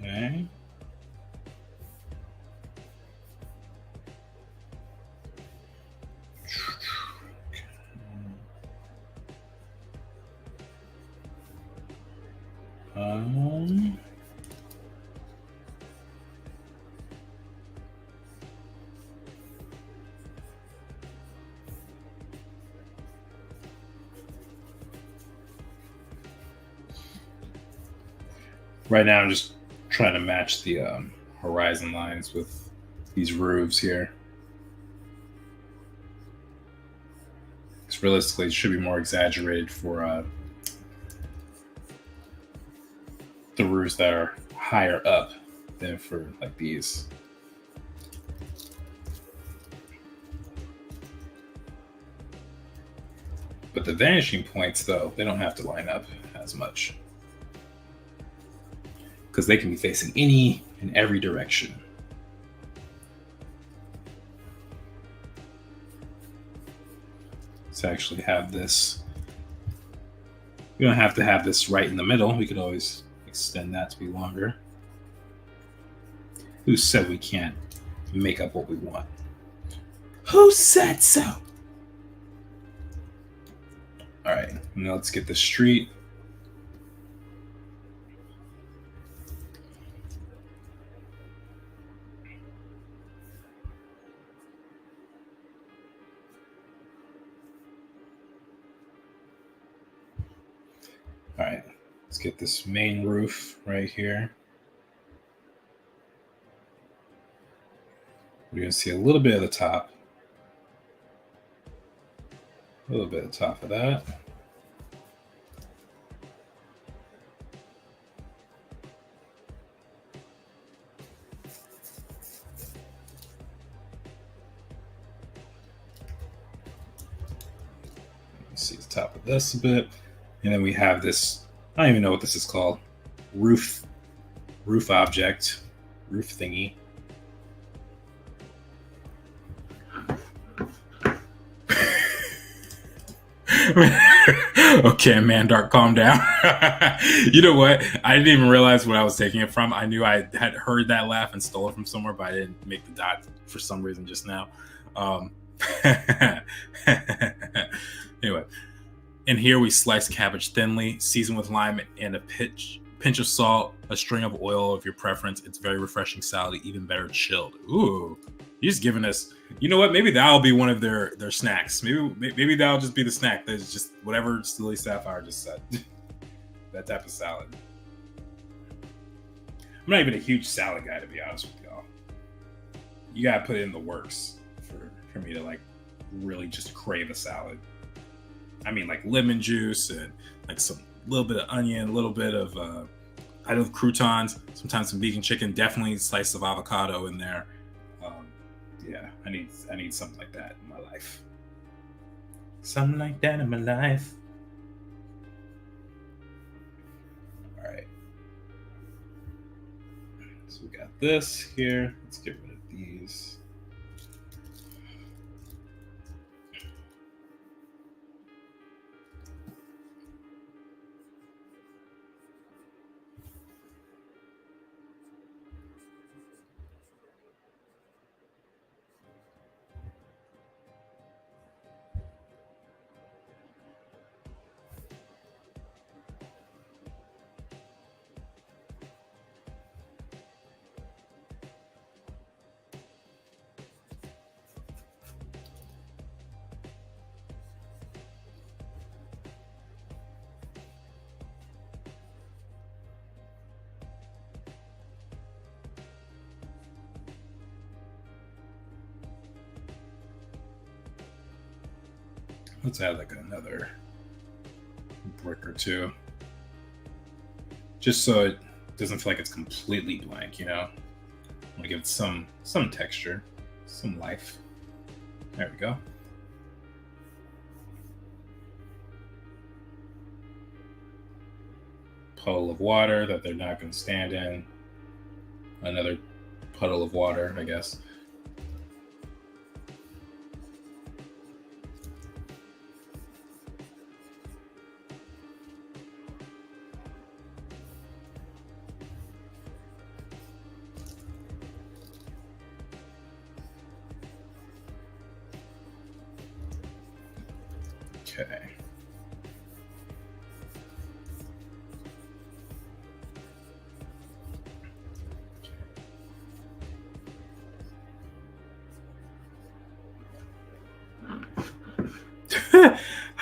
Okay. Right now I'm just trying to match the horizon lines with these roofs here. Because realistically, it should be more exaggerated for the roofs that are higher up than for like these. But the vanishing points, though, they don't have to line up as much. Because they can be facing any and every direction. To actually have this, we don't have to have this right in the middle. We could always extend that to be longer. Who said we can't make up what we want? Who said so? All right, now let's get the street. All right, let's get this main roof right here. We're going to see a little bit of the top. A little bit of the top of that. See the top of this a bit. And then we have this, I don't even know what this is called. Roof object, roof thingy. Okay, Mandark, calm down. You know what? I didn't even realize what I was taking it from. I knew I had heard that laugh and stole it from somewhere, but I didn't make the dot for some reason just now. Anyway, and here we slice cabbage thinly, season with lime and a pinch of salt, a string of oil of your preference. It's very refreshing salad, even better chilled. Ooh, you're just giving us. You know what? Maybe that'll be one of their snacks. Maybe that'll just be the snack. There's just whatever Silly Sapphire just said. That type of salad. I'm not even a huge salad guy, to be honest with y'all. You gotta put it in the works for me to like really just crave a salad. I mean, like lemon juice and like some little bit of onion, a little bit of I love croutons, sometimes some vegan chicken, definitely a slice of avocado in there. Yeah, I need something like that in my life. Something like that in my life. All right. So we got this here. Let's get rid of these. Let's add like another brick or two. Just so it doesn't feel like it's completely blank, you know? I want to give it some texture, some life. There we go. Puddle of water that they're not going to stand in. Another puddle of water, I guess. Okay.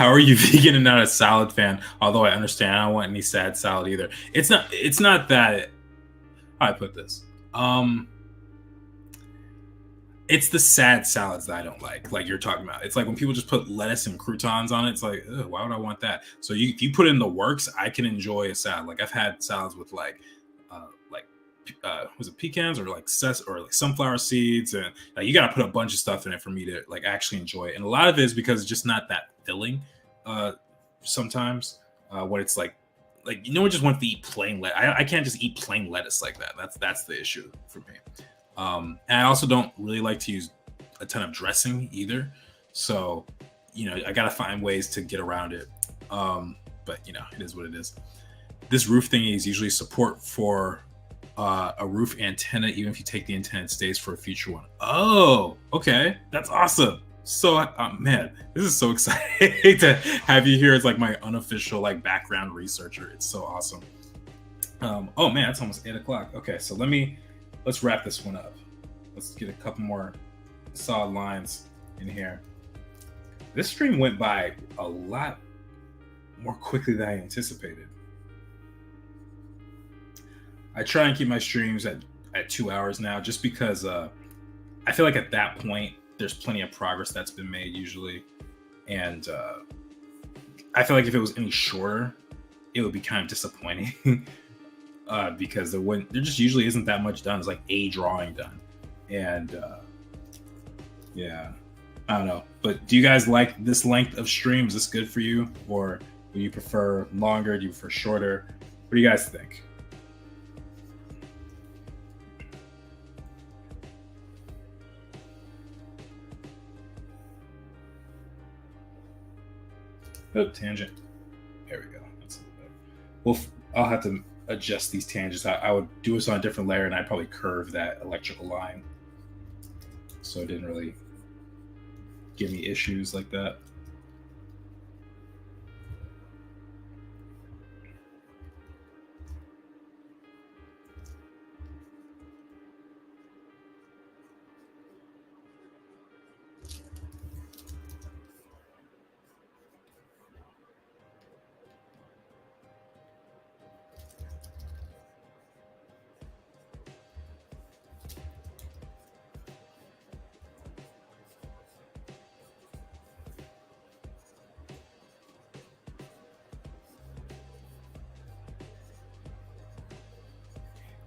How are you vegan and not a salad fan? Although I understand, I don't want any sad salad either. It's not. It's not that. How do I put this? It's the sad salads that I don't like you're talking about. It's like when people just put lettuce and croutons on it. It's like, ugh, why would I want that? So if you put in the works, I can enjoy a salad. Like I've had salads with like was it pecans or like sunflower seeds, and you got to put a bunch of stuff in it for me to like actually enjoy it. And a lot of it is because it's just not that filling. Sometimes when it's like no one just wants to eat plain lettuce. I can't just eat plain lettuce like that. That's the issue for me. And I also don't really like to use a ton of dressing either. So, I got to find ways to get around it. But, it is what it is. This roof thingy is usually support for a roof antenna. Even if you take the antenna, it stays for a future one. Oh, okay. That's awesome. So, man, this is so exciting to have you here as like my unofficial like background researcher. It's so awesome. Oh, man, it's almost 8 o'clock. Okay, so let's wrap this one up. Let's get a couple more solid lines in here. This stream went by a lot more quickly than I anticipated. I try and keep my streams at 2 hours now, just because I feel like at that point there's plenty of progress that's been made usually, and I feel like if it was any shorter, it would be kind of disappointing. Because there just usually isn't that much done. It's like a drawing done, and yeah, I don't know. But do you guys like this length of stream? Is this good for you, or do you prefer longer? Do you prefer shorter? What do you guys think? Oh, tangent. There we go. That's a little better. Well, I'll have to adjust these tangents. I would do this on a different layer, and I'd probably curve that electrical line, so it didn't really give me issues like that.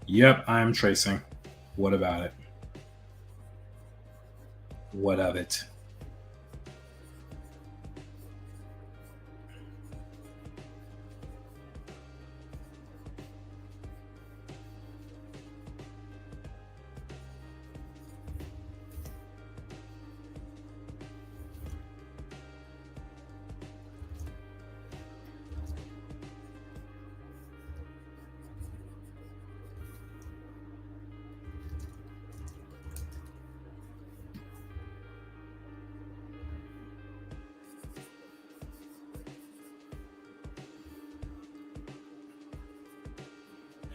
Yep, I'm tracing. What about it? What of it?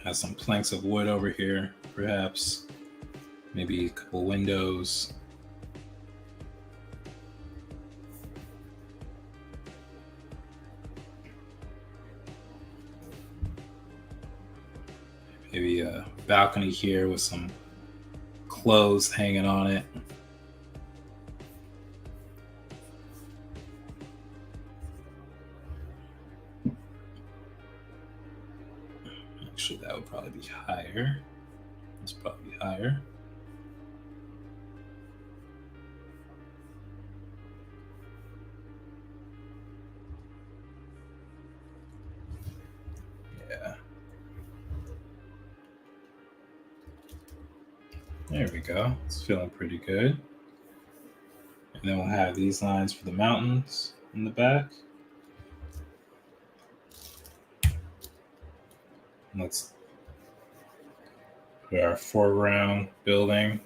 Has some planks of wood over here, perhaps. Maybe a couple windows. Maybe a balcony here with some clothes hanging on it. Actually, that would probably be higher. It's probably higher. Yeah. There we go. It's feeling pretty good. And then we'll have these lines for the mountains in the back. Let's put our foreground building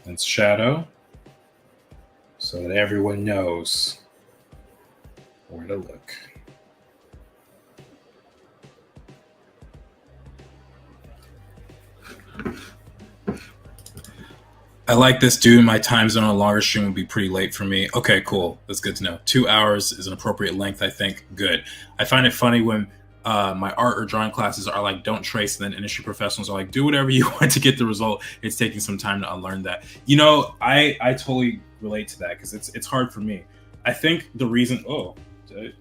and shadow so that everyone knows where to look. I like this, dude. My time zone on a longer stream would be pretty late for me. Okay, cool. That's good to know. 2 hours is an appropriate length, I think. Good. I find it funny when my art or drawing classes are like, don't trace, and then industry professionals are like, do whatever you want to get the result. It's taking some time to unlearn that. You know, I totally relate to that because it's hard for me. I think the reason, that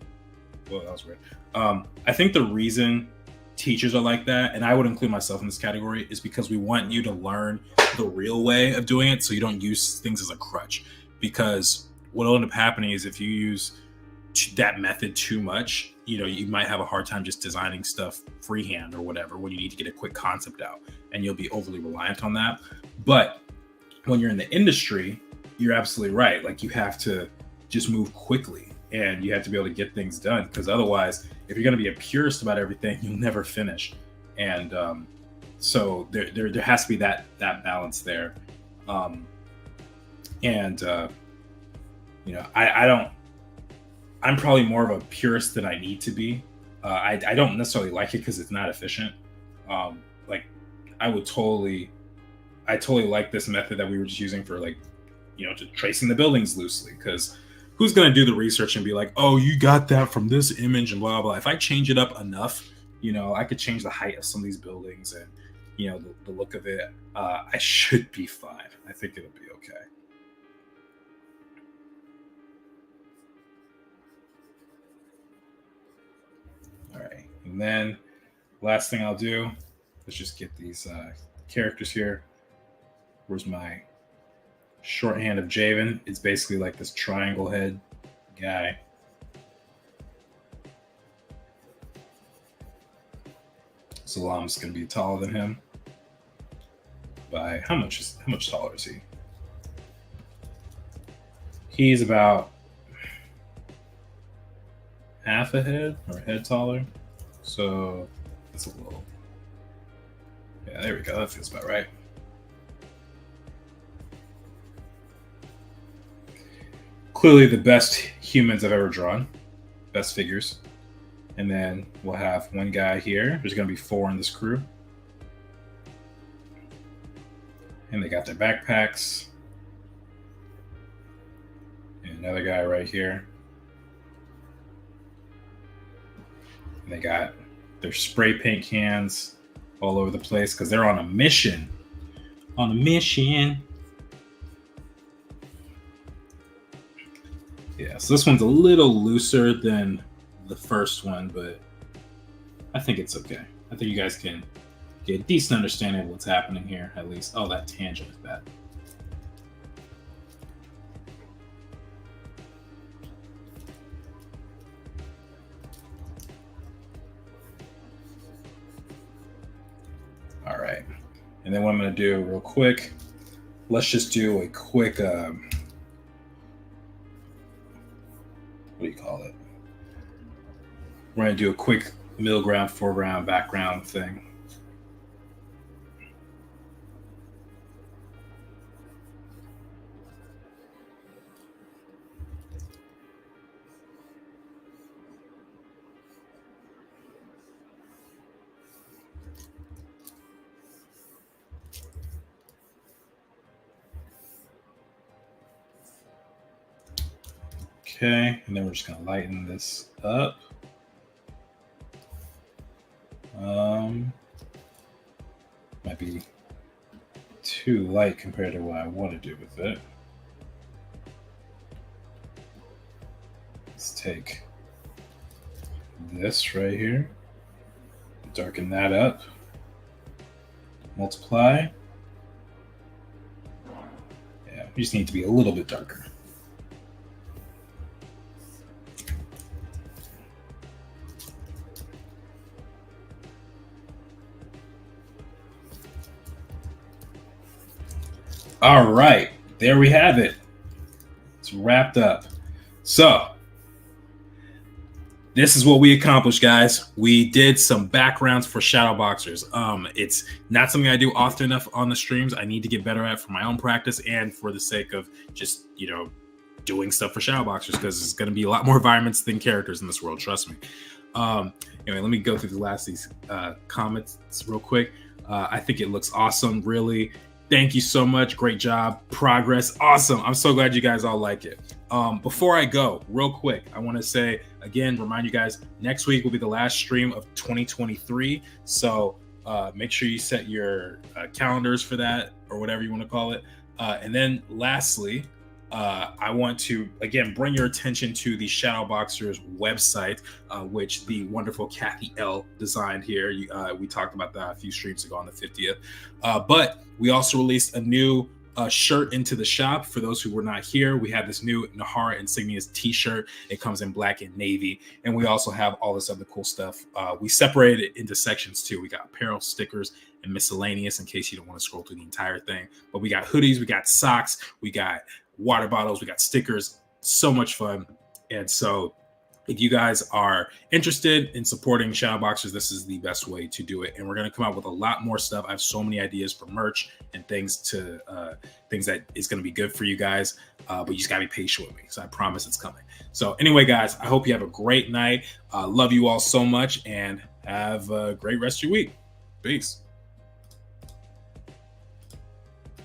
was weird. I think the reason teachers are like that, and I would include myself in this category, is because we want you to learn the real way of doing it so you don't use things as a crutch. Because what will end up happening is if you use that method too much, you know, you might have a hard time just designing stuff freehand or whatever when you need to get a quick concept out, and you'll be overly reliant on that. But when you're in the industry, you're absolutely right. Like, you have to just move quickly and you have to be able to get things done, because otherwise, if you're going to be a purist about everything, you'll never finish. And so there has to be that balance there. You know, I'm probably more of a purist than I need to be. I don't necessarily like it because it's not efficient. Like, I totally like this method that we were just using for, like, you know, just tracing the buildings loosely, because who's going to do the research and be like, oh, you got that from this image and blah, blah, blah. If I change it up enough, you know, I could change the height of some of these buildings and, you know, the look of it. I should be fine. I think it'll be okay. All right. And then last thing I'll do, let's just get these characters here. Where's my shorthand of Javen? It's basically like this triangle head guy. Salam's going to be taller than him by how much taller is he? He's about half a head or a head taller. So that's a little, yeah, there we go. That feels about right. Clearly the best humans I've ever drawn, best figures. And then we'll have one guy here. There's going to be 4 in this crew. And they got their backpacks. And another guy right here. And they got their spray paint cans all over the place because they're on a mission. On a mission. Yeah, so this one's a little looser than the first one, but I think it's okay. I think you guys can get a decent understanding of what's happening here, at least. Oh, that tangent is bad. All right. And then what I'm going to do real quick, let's just do a quick, what do you call it? We're going to do a quick middle ground, foreground, background thing. Okay, and then we're just going to lighten this up. Might be too light compared to what I want to do with it. Let's take this right here, darken that up, multiply. Yeah, we just need to be a little bit darker. All right, there we have it. It's wrapped up. So this is what we accomplished, guys. We did some backgrounds for shadow boxers. It's not something I do often enough on the streams. I need to get better at for my own practice and for the sake of just, you know, doing stuff for shadow boxers, because there's going to be a lot more environments than characters in this world. Trust me. Anyway, let me go through the last of these comments real quick. I think it looks awesome. Really, Thank you so much. Great job. Progress. Awesome. I'm so glad you guys all like it. Before I go, real quick, I want to say again, remind you guys, next week will be the last stream of 2023. So make sure you set your calendars for that, or whatever you want to call it. And then lastly, I want to, again, bring your attention to the Shadow.boxers website, which the wonderful Kathy L designed here. We talked about that a few streams ago on the 50th. But we also released a new shirt into the shop. For those who were not here, we have this new Nahara Insignias t-shirt. It comes in black and navy. And we also have all this other cool stuff. We separated it into sections too. We got apparel, stickers, and miscellaneous, in case you don't want to scroll through the entire thing. But we got hoodies, we got socks, we got water bottles, we got stickers. So much fun. And so if you guys are interested in supporting Shadow.boxers, this is the best way to do it. And we're going to come out with a lot more stuff. I have so many ideas for merch and things that is going to be good for you guys. But you just got to be patient with me, so I promise it's coming. So anyway, guys, I hope you have a great night. Love you all so much, and have a great rest of your week. Peace.